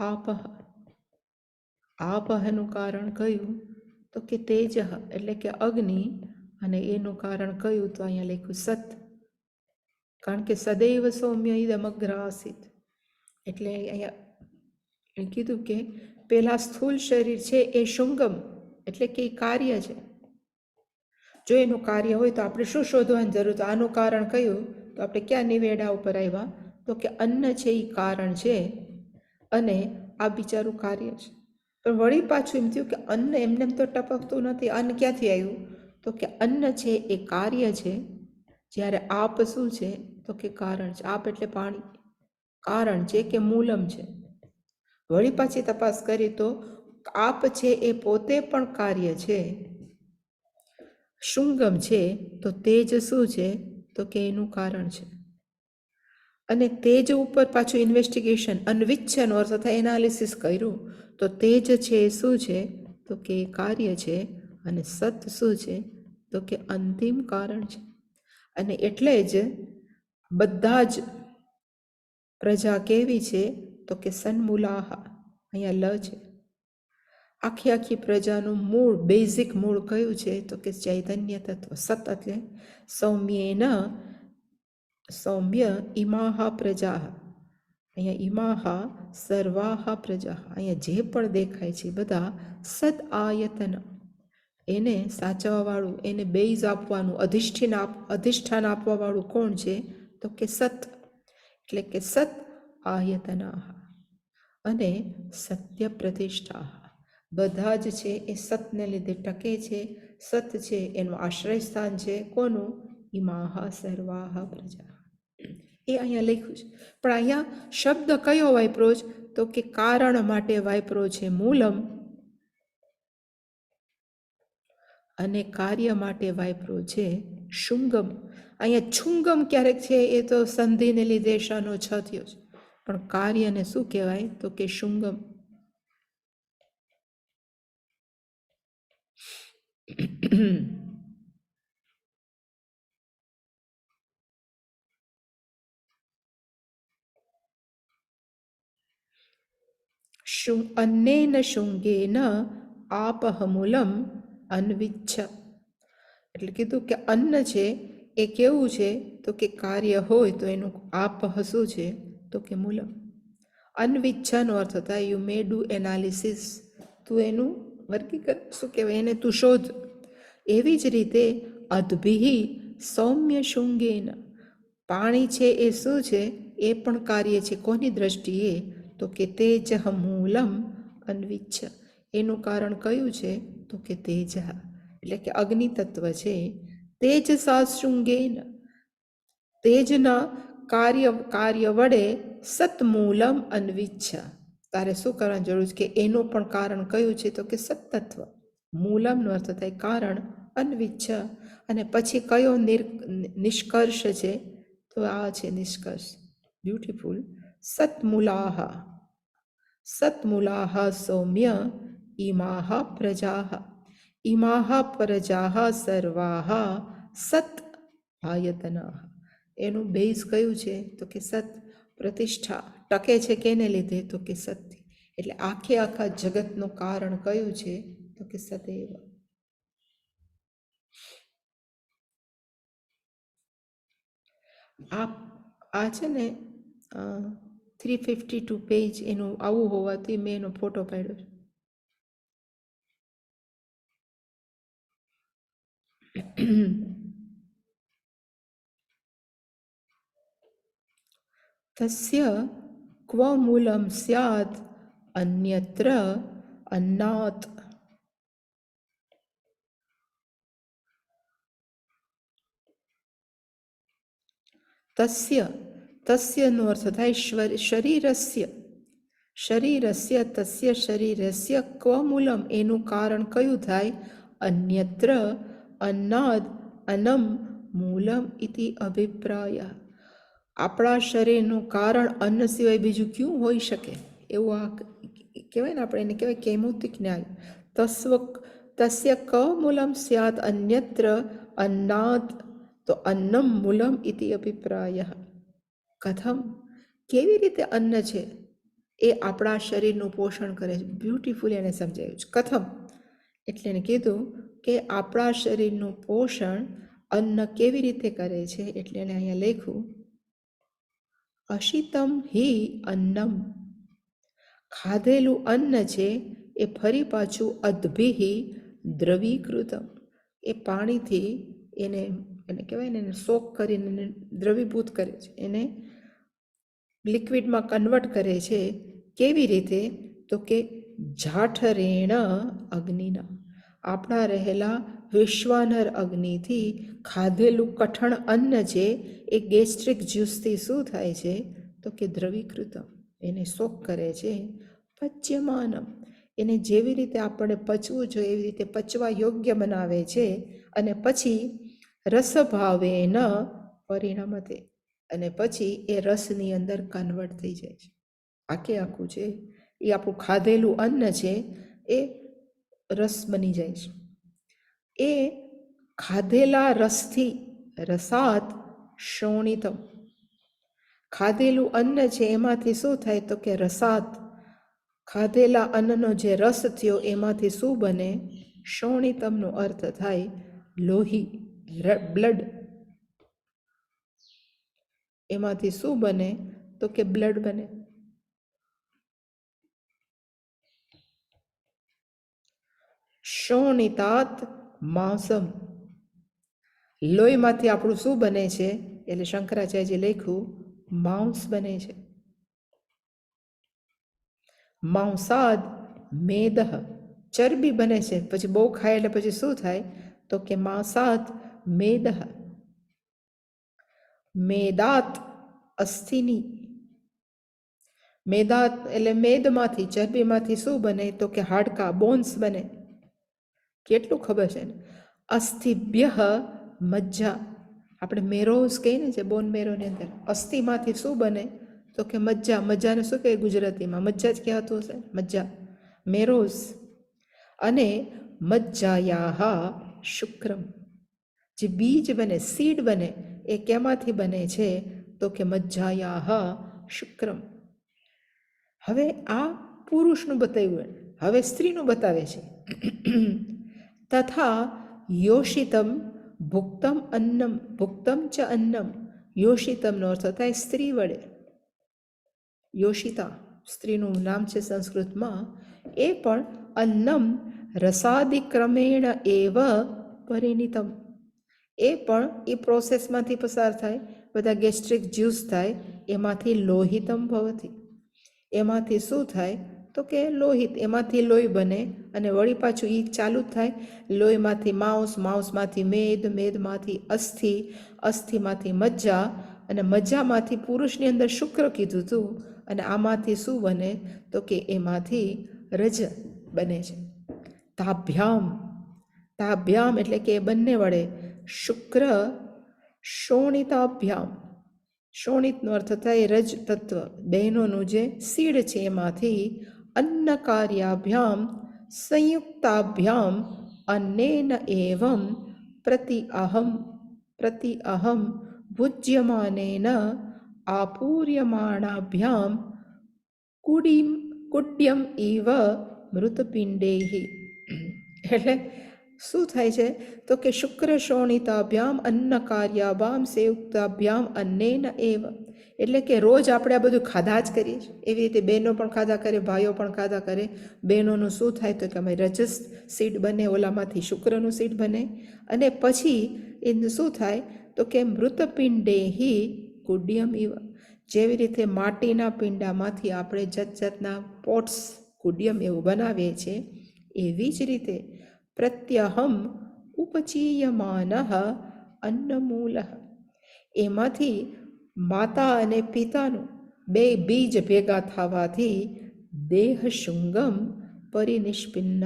આપહ. આપહનું કારણ કયું? તો કે તેજ, એટલે કે અગ્નિ. અને એનું કારણ કયું? તો અહીંયા લખ્યું સત. કારણ કે સદૈવ સૌમ્ય ઇદમગ્ર આસીત. એટલે અહીંયા કીધું કે પેલા સ્થૂળ શરીર છે એ શુંગમ, એટલે કે કાર્ય છે. જો એનું કાર્ય હોય તો આપણે શું શોધવાની જરૂર? તો આનું કારણ કયું? તો આપણે ક્યાં નિવેડા ઉપર આવ્યા? તો કે અન્ન છે એ કારણ છે અને આ બિચારું કાર્ય છે. પણ વળી પાછું એમ થયું કે અન્ન એમને તો ટપકતું નથી. અન્ન ક્યાંથી આવ્યું? તો કે અન્ન છે એ કાર્ય છે, જ્યારે આપ શું છે? તો કે કારણ છે. આપ એટલે પાણી, કારણ છે કે મૂલમ છે. વળી પાછી તપાસ કરી તો આપ છે એ પોતે પણ કાર્ય છે, શુંગમ છે. તો તેજ શું છે? તો કે એનું કારણ છે. અને તેજ ઉપર પાછું ઇન્વેસ્ટિગેશન, અન્વિચ્છનો અર્થ થાય એનાલિસિસ કર્યું તો તેજ છે એ શું છે? તો કે કાર્ય છે. અને સત શું છે? તો કે અંતિમ કારણ છે. અને એટલે જ બધા જ પ્રજા કેવી છે? તો કે સન્મૂલાહા. અહીંયા લ છે. આખી આખી પ્રજાનું મૂળ, બેઝિક મૂળ કયું છે? તો કે ચૈતન્ય તત્વ. સત એટલે સૌમ્યેન સૌમ્ય ઇમાહા પ્રજા. અહીંયા ઇમાહા સર્વાહા પ્રજા. અહીંયા જે પણ દેખાય છે બધા સદ આયતન, એને સાચવવાવાળું, એને બેઝ આપવાનું, અધિષ્ઠાન આપવાવાળું કોણ છે? તો કે સત. એટલે કે સત આયતના અને સત્ય પ્રતિષ્ઠા. બધા જ છે એ સતને લીધે ટકે છે. સત છે એનું આશ્રય સ્થાન છે કોનું? ઇમાહા સર્વાહા પ્રજા. એ અહીંયા લખ્યું છે. પણ અહીંયા શબ્દ કયો વાપરો છે? તો કે કારણ માટે વાપરો છે મૂલમ, અને કાર્ય માટે વાપરો છે શુંગમ. અહીંયા છુંગમ ક્યારેક છે એ તો સંધિને લીધે શનો છ થયો છે, પણ કાર્યને શું કહેવાય? તો કે શુંગમ. અન્નેન શુંગેન આપહ મૂલમ અન્વિચ્છ. એટલે કીધું કે અન્ન છે એ કેવું છે? તો કે કાર્ય હોય તો એનું આપહ શું છે? તો કે મૂલમ. અન્વિચ્છાનો અર્થ થાય યુ મે ડુ એનાલિસિસ. તું એનું વર્ગીકરણ, શું કહેવાય, એને તું શોધ. એવી જ રીતે અદ્ભિહિ સૌમ્ય શુંગેન. પાણી છે એ શું છે? એ પણ કાર્ય છે. કોની દ્રષ્ટિએ? તો કે તેજ મૂલમ અન્વિચ્છ. એનું કારણ કયું છે? તો કે તેજ, એટલે કે અગ્નિ તત્વ છે. તેજ સા શુંગેન, તેજના કાર્ય વડે સતમૂલમ અન્વિચ્છ. તારે શું કરવાની જરૂર છે? કે એનું પણ કારણ કયું છે? તો કે સત્તત્વ. મૂલમનો અર્થ થાય કારણ, અન્વિચ્છ. અને પછી કયો નિષ્કર્ષ છે? તો આ છે નિષ્કર્ષ. બ્યુટીફુલ. સત્મૂલાહ. સત્મૂલાહ સૌમ્ય ઇમાહ પ્રજાહ. ઇમાહ પ્રજાહ સર્વાહ સત આયતનાઃ. એનું બેઝ કયું છે? તો કે સત. પ્રતિષ્ઠા ટકે છે કેને લીધે? તો કે સતથી. એટલે આખા જગતનું કારણ કયું છે? તો કે સદૈવ. આ છે ને 352 પેજ એનું આવું હોવાથી મેં એનો ફોટો પાડ્યો છે. તસ્ય ક્વ મૂલમ સ્યાત અન્યત્ર અન્નાત. તસ્યનો અર્થ થાય શરીરસ્ય. તસ્ય શરીરસ્ય ક્વ મૂલમ એનું કારણ કયું થાય? અન્યત્ર અન્નાદ અનમ મૂલમ ઇતિ અભિપ્રાય. આપણા શરીરનું કારણ અન્ન સિવાય બીજું ક્યું હોઈ શકે? એવું આ કહેવાય ને, આપણે એને કહેવાય કૈમુતિક ન્યાય. તસ્ય ક મૂલમ સ્યાત અન્યત્ર અન્નાદ, તો અન્નમ મૂલમ ઇતિ અભિપ્રાય. કથમ, કેવી રીતે અન્ન છે એ આપણા શરીરનું પોષણ કરે છે. બ્યુટીફુલી એને સમજાયું છે. કથમ એટલે એને કીધું કે આપણા શરીરનું પોષણ અન્ન કેવી રીતે કરે છે. એટલે એને અહીંયા લખ્યું અશિતમ હિ અન્નમ. ખાધેલું અન્ન છે એ ફરી પાછું અદ્ભિહિ દ્રવીકૃતમ, એ પાણીથી એને કહેવાય ને, એને સોક કરીને એને દ્રવીભૂત કરે છે, એને લિક્વિડમાં કન્વર્ટ કરે છે. કેવી રીતે? તો કે જાઠરેણ અગ્નિના, આપણા રહેલા વિશ્વાનર અગ્નિથી ખાધેલું કઠણ અન્ન છે એ ગેસ્ટ્રિક જ્યુસથી શું થાય છે? તો કે દ્રવીકૃતમ, એને સોક કરે છે. પચ્યમાનમ, એને જેવી રીતે આપણે પચવું જોઈએ એવી રીતે પચવા યોગ્ય બનાવે છે. અને પછી રસભાવેન પરિણમતે, અને પછી એ રસની અંદર કન્વર્ટ થઈ જાય છે. આખું છે એ આપણું ખાધેલું અન્ન છે એ રસ બની જાય છે. એ ખાધેલા રસથી રસાત શોણિતમ, ખાધેલું અન્ન છે એમાંથી શું થાય? તો કે રસાત, ખાધેલા અન્નનો જે રસ થયો એમાંથી શું બને? શોણિતમનો અર્થ થાય લોહી, બ્લડ. એમાંથી શું બને? તો કે બ્લડ બને. શોણિતાત માંસમ, લોહીમાંથી આપણું શું બને છે? એટલે શંકરાચાર્યજી લખ્યું માંસ બને છે. માંસાદ મેદહ, ચરબી બને છે. પછી બહુ ખાય એટલે પછી શું થાય? તો કે માંસાદ મેદહ. મેદાત અસ્થિની, મેદાત એટલે મેદમાંથી, ચરબીમાંથી શું બને? તો કે હાડકા, બોન્સ બને. કેટલું ખબર છે ને? અસ્થિભ્ય મજ્જા, આપણે મેરોઝ કહીએ ને, જે બોન મેરોની અંદર અસ્થિમાંથી શું બને? તો કે મજ્જા. મજ્જાને શું કહે ગુજરાતીમાં? મજ્જા જ કહેવાતું હશે, મજ્જા, મેરોઝ. અને મજ્જાયાહ શુક્રમ, જે બીજ બને, સીડ બને, એ કેમાંથી બને છે? તો કે મજ્જાયાહ શુક્રમ. હવે આ પુરુષનું બતાવ્યું, હવે સ્ત્રીનું બતાવે છે. તથા યોષિતમ ભુક્તમ અન્નમ, ભુક્તમ ચ અન્નમ. યોષિતમનો અર્થ થાય સ્ત્રી વડે. યોષિતા સ્ત્રીનું નામ છે સંસ્કૃતમાં. એ પણ અન્નમ રસાદિક્રમેણ એવ પરિણીતમ, એ પણ એ પ્રોસેસમાંથી પસાર થાય. બધા ગેસ્ટ્રિક જ્યુસ થાય, એમાંથી લોહિતમ ભવતી, એમાંથી શું થાય? તો કે લોહિત, એમાંથી લોહી બને. અને વળી પાછું એ ચાલુ જ થાય. લોહીમાંથી માંસ, માંસમાંથી મેદ, મેદમાંથી અસ્થિ, અસ્થિમાંથી મજ્જા, અને મજ્જામાંથી પુરુષની અંદર શુક્ર કીધું હતું. અને આમાંથી શું બને? તો કે એમાંથી રજ બને છે. તાભ્યામ, તાભ્યામ એટલે કે બંને વડે. શુક્ર શોણિતાભ્યામ, શોણિતનો અર્થ થાય રજ તત્વ, બહેનોનું જે સીડ છે એમાંથી. અન્ન કાર્યાભ્યામ સંયુક્તાભ્યામ અન્નેન એવમ પ્રતિ અહમ ભુજ્યમાનેન આપૂર્યમાણાભ્યામ કુડ્યમ ઇવ મૃતપિંડેહી. એટલે શું થાય છે તો કે શુક્ર શોણિતાભ્યામ અન્ન કાર્યાભામ સંયુક્તાભ્યામ અન્નેન એવ. એટલે કે રોજ આપણે આ બધું ખાધા જ કરીએ છીએ. એવી રીતે બહેનો પણ ખાધા કરે, ભાઈઓ પણ ખાધા કરે. બહેનોનું શું થાય તો કે અમે રજસ સીડ બને, ઓલામાંથી શુક્રનું સીડ બને, અને પછી એનું શું થાય તો કે મૃતપિંડેહી કુડ્યમ ઇવ. જેવી રીતે માટીના પિંડામાંથી આપણે જાતના પોટ્સ કુડ્યમ એવું બનાવીએ છીએ, એવી જ રીતે પ્રત્યહમ ઉપચીયમાન અન્નમૂલ. એમાંથી માતા અને પિતાનું બે બીજ ભેગા થવાથી દેહ શુંગમ પરિનિષ્પન્ન,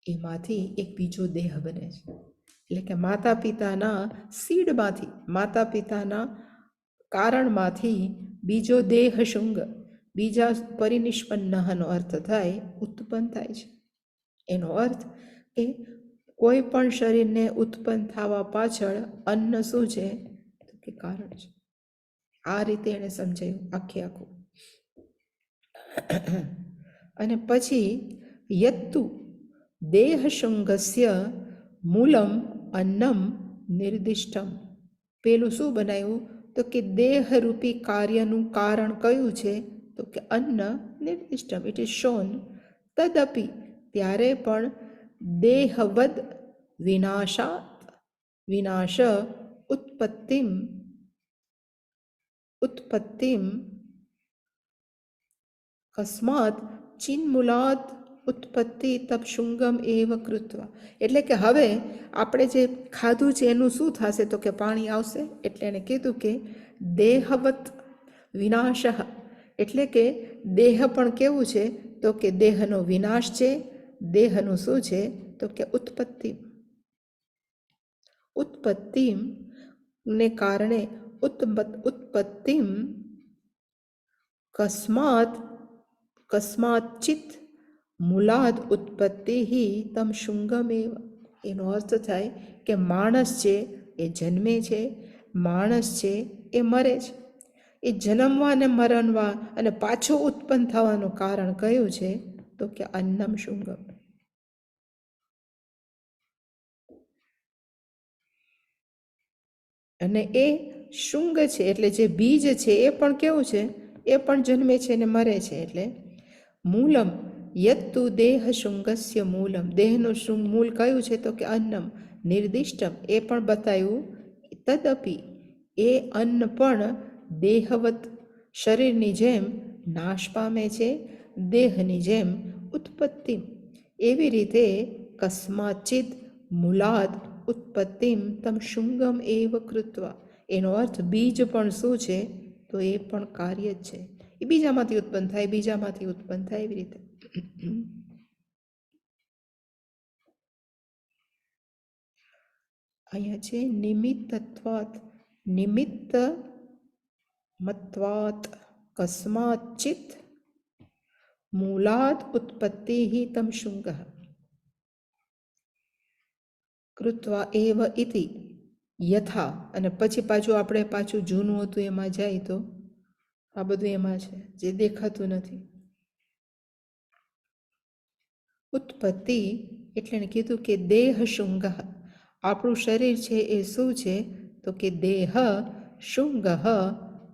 એમાંથી એક બીજો દેહ બને છે. એટલે કે માતા પિતાના સીડમાંથી, માતા પિતાના કારણમાંથી બીજો દેહ શુંગ, બીજા પરિનિષ્પન્નનો અર્થ થાય ઉત્પન્ન થાય છે. એનો અર્થ કે કોઈ પણ શરીરને ઉત્પન્ન થવા પાછળ અન્ન શું છે તો કે કારણ છે. આ રીતે એને સમજાયું આખે આખું. અને પછી યત્તુ દેહ શુંગસ્ય મૂલમ અન્નમ નિર્દિષ્ટમ. પેલું શું બનાવ્યું તો કે દેહરૂપી કાર્યનું કારણ કયું છે તો કે અન્ન નિર્દિષ્ટમ, ઇટ ઇઝ શોન. તદપી ત્યારે પણ દેહવદ વિનાશ ઉત્પત્તિમ કસ્માત ચિન્મૂલાદ ઉત્પત્તિ તપ શુંગમ એવ કૃત્વા. એટલે કે હવે આપણે જે ખાધું છે એનું શું થશે તો કે પાણી આવશે. એટલે એને કીધું કે દેહવત વિનાશ, એટલે કે દેહ પણ કેવું છે તો કે દેહનો વિનાશ છે. દેહનું શું છે તો કે ઉત્પત્તિમ ને કારણે ઉત્પત્તિમ કસ્માચિત મૂલાદ ઉત્પત્તિ તમ શુંગમેવ. એનો અર્થ થાય કે માણસ છે એ જન્મે છે, માણસ છે એ મરે છે. એ જન્મવા અને મરણવા અને પાછું ઉત્પન્ન થવાનું કારણ કયું છે તો કે અન્નમ શુંગમ. અને એ શુંગ છે એટલે જે બીજ છે એ પણ કેવું છે, એ પણ જન્મે છે અને મરે છે. એટલે મૂલમ યત્તુ દેહ શુંગસ્ય મૂલમ, દેહનું મૂળ કયું છે તો કે અન્નમ નિર્દિષ્ટમ, એ પણ બતાવ્યું. તદપી એ અન્ન પણ દેહવત શરીરની જેમ નાશ પામે છે, દેહની જેમ ઉત્પત્તિ. એવી રીતે કસ્માચિદ મૂલાદ ઉત્પત્તિમ તમ શુંગમ એવ કૃત્વા. એનો અર્થ બીજ પણ શું છે તો એ પણ કાર્ય જ છે. એ બીજામાંથી ઉત્પન્ન થાય, બીજામાંથી ઉત્પન્ન થાય, એવી રીતે. અહીંયા છે નિમિત્તત્વાત, નિમિત્ત મત્વાત કસ્માચિત મૂલાદ ઉત્પત્તિ તમ શુંગ કૃત્વા એવ ઇતિ યથા. અને પછી પાછું જૂનું હતું એમાં જાય તો આ બધું એમાં છે જે દેખાતું નથી. ઉત્પત્તિ એટલે એને કીધું કે દેહ શુંગ, આપણું શરીર છે એ શું છે તો કે દેહ શુંગ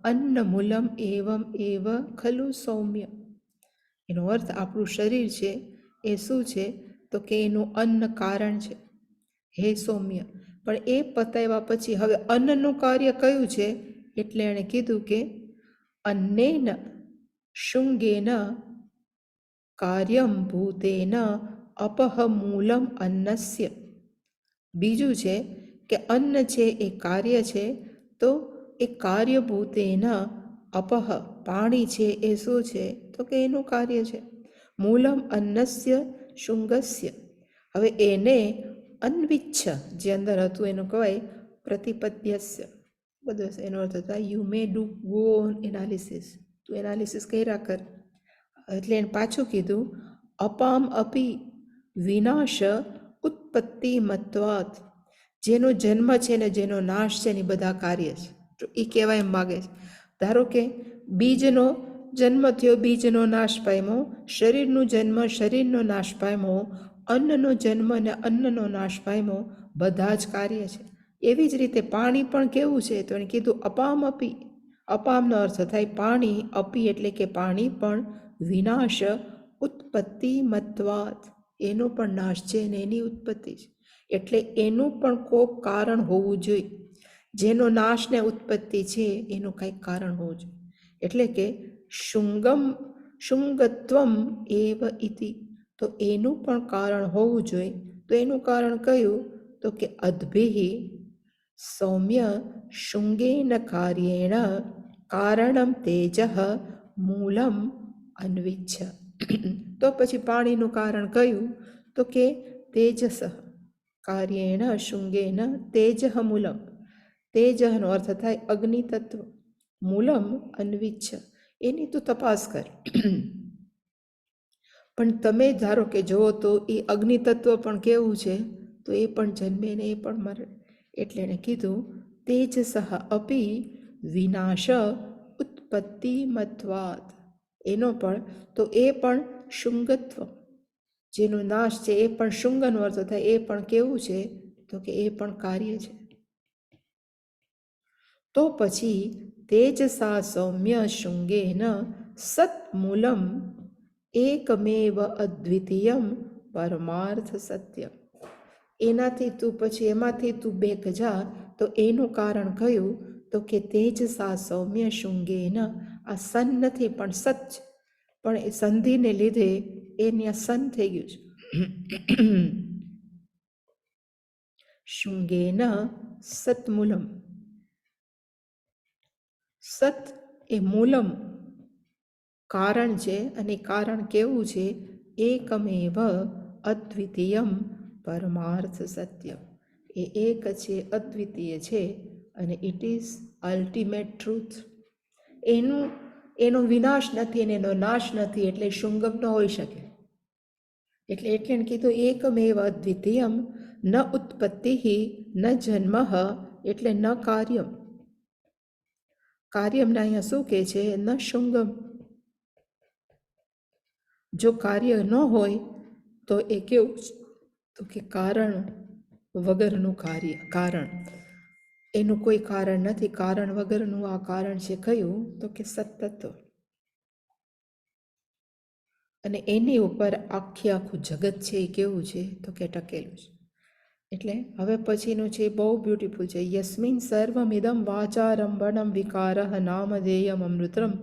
અન્ન મૂલમ એવમ એવ ખલુ સૌમ્ય. એનો અર્થ આપણું શરીર છે એ શું છે તો કે એનું અન્ન કારણ છે હે સૌમ્ય. પણ એ પતાવ્યા પછી હવે અન્નનું કાર્ય કયું છે એટલે એણે કીધું કે અન્નેન શુંગેન કાર્યમ ભૂતેન અપહમૂલમ અન્નસ્ય. બીજું છે કે અન્ન છે એ કાર્ય છે, તો એ કાર્યભૂતેન અપહ પાણી છે એ શું છે તો કે એનું કાર્ય છે. મૂલમ અન્નસ્ય શુંગસ્ય. હવે એને અન્વિચ્છ જે અંદર હતું એનું કહેવાય પ્રતિપદ્યસ્ય. બધું એનો અર્થ થાય you may do go analysis, તું એનાલિસિસ કર્યા કર. એટલે એને પાછું કીધું અપામ અપી વિનાશ ઉત્પત્તિ મત્વાત. જેનો જન્મ છે ને જેનો નાશ છે ને બધા કાર્ય છે. તો એ કહેવાય એમ માગે છે. ધારો કે બીજનો જન્મ થયો બીજનો નાશ પામ્યો, શરીરનો જન્મ શરીરનો નાશ પામ્યો, અન્નનો જન્મ અને અન્નનો નાશ પામ્યો, બધા જ કાર્ય છે. એવી જ રીતે પાણી પણ કેવું છે તો એને કીધું અપામ અપી. અપામનો અર્થ થાય પાણી, અપી એટલે કે પાણી પણ વિનાશ ઉત્પત્તિ મત્વાત, એનો પણ નાશ છે અને એની ઉત્પત્તિ છે. એટલે એનું પણ કોઈક કારણ હોવું જોઈએ. જેનો નાશ ને ઉત્પત્તિ છે એનું કંઈક કારણ હોવું જોઈએ. એટલે કે શુંગત્વમ એવ ઇતિ, તો એનું પણ કારણ હોવું જોઈએ. તો એનું કારણ કયું તો કે અદ્ભિ સૌમ્ય શુંગેન કાર્યેણ કારણમ તેજ મૂલમ અન્વિચ્છ. તો પછી પાણીનું કારણ કયું તો કે તેજસ કાર્યેણ શુંગેન તેજ મૂલમ. તેજનો અર્થ થાય અગ્નિ તત્વ, મૂલમ અન્વિચ્છ, એની તો તપાસ કર. પણ તમે ધારો કે જુઓ તો એ અગ્નિ તત્વ પણ કેવું છે તો એ પણ જન્મે ને એ પણ મરે. એટલે એણે કીધું તેજસઃ અપી વિનાશ ઉત્પત્તિ મત્વાત, એનો પણ તો એ પણ શુંગત્વ, જેનો નાશ છે એ પણ શુંગનો અર્થ થાય એ પણ કેવું છે તો કે એ પણ કાર્ય છે. તો પછી તેજસા સૌમ્ય શુંગેન સત્મૂલમ એકમેવ અદ્વિતીયમ પરમાર્થ સત્યમ. એનાથી તું પછી એમાંથી તું બેક જા તો એનું કારણ કયું તો કે તેજસા સૌમ્ય શુંગેન, આ સન નથી પણ સચ, પણ એ સંધિને લીધે એ સન થઈ ગયું છે. શુંગેન સત્મૂલમ, સત એ મૂલમ કારણ છે અને કારણ કેવું છે એકમેવ અદ્વિતીયમ પરમાર્થ સત્યમ, એ એક છે અદ્વિતીય છે અને ઇટ ઇઝ અલ્ટિમેટ ટ્રુથ. એનો વિનાશ નથી અને એનો નાશ નથી, એટલે શુંગમ ન હોઈ શકે. એટલે એને કીધું એકમેવ અદ્વિતીયમ ન ઉત્પત્તિ ન જન્મ, એટલે ન કાર્યમ. કાર્યમના અહીંયા શું કહે છે ન શુંગમ. જો કાર્ય ન હોય તો એ કેવું તો કે કારણ વગરનું કાર્ય, કારણ એનું કોઈ કારણ નથી, કારણ વગરનું આ કારણ છે કયું તો કે સત્તત્વ. અને એની ઉપર આખું જગત છે એ કેવું છે તો કે ટકેલું છે. એટલે હવે પછીનું છે બહુ બ્યુટીફુલ છે. યસ્મિન સર્વમિદમ વાચારંભણમ વિકારઃ નામધેયમ અમૃતમ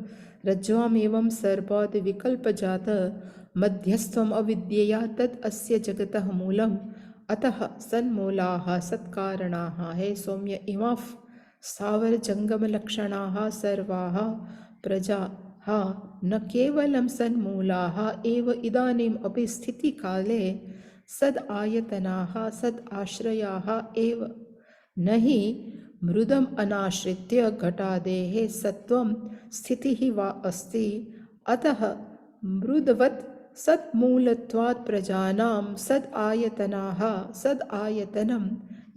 રજ્વામ એવમ સર્પાદ વિકલ્પજાત મધ્યસ્થમ અવિદ્યયા તદ અસ્ય જગતઃ મૂલમ અતઃ સન્મૂલાઃ સત્કારણાઃ. હે સૌમ્ય ઇમાફ સ્થાવર જંગમ લક્ષણાઃ સર્વાઃ પ્રજાઃ ન કેવલમ સન્મૂલાઃ એવ ઇદાનીમ અપि સ્થિતિકાલે સદ આયતનાઃ સદ આશ્રયાઃ એવ નહિ મૃદમ અનાશ્રિત્ય ઘટાદેઃ સત્વમ સ્થિતિઃ વા અસ્તિ અતઃ મૃદવત સદમૂલત્વાत् પ્રજાનાં સદ આયતનાઃ સદ આયતનમ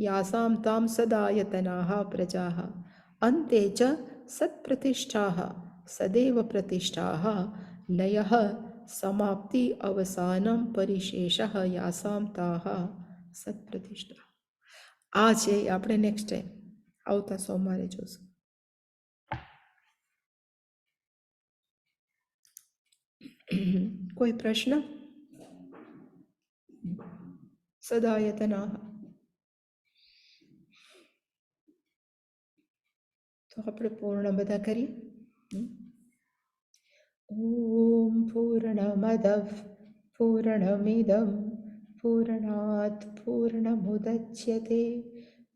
યાસાં તામ સદાયતનાઃ પ્રજાઃ અંતે ચ સત્પ્રતિષ્ઠાઃ સદેવ પ્રતિષ્ઠાઃ લયઃ સમાપ્તિ અવસાનમ પરિશેષઃ યાસાં તાઃ સત્પ્રતિષ્ઠા. આ છે આપણે નેક્સ્ટ ટાઈમ આવતા સોમવારે જોશું. કોઈ પ્રશ્ન? સદાયતના. તો આપણે પૂર્ણ બધા કરીએ. ઓમ પૂર્ણમદ પૂર્ણમિદમ પૂર્ણાત પૂર્ણમુદચ્યતે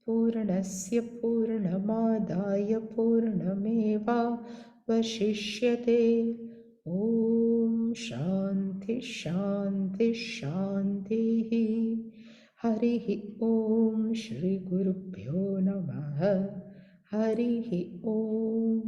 પૂર્ણસ્ય પૂર્ણમાદાય પૂર્ણમેવાવશિષ્યતે. ઓમ શાંતિ શાંતિ શાંતિ. હરિ ઓમ શ્રી ગુરુભ્યો નમઃ. હરિ ઓમ.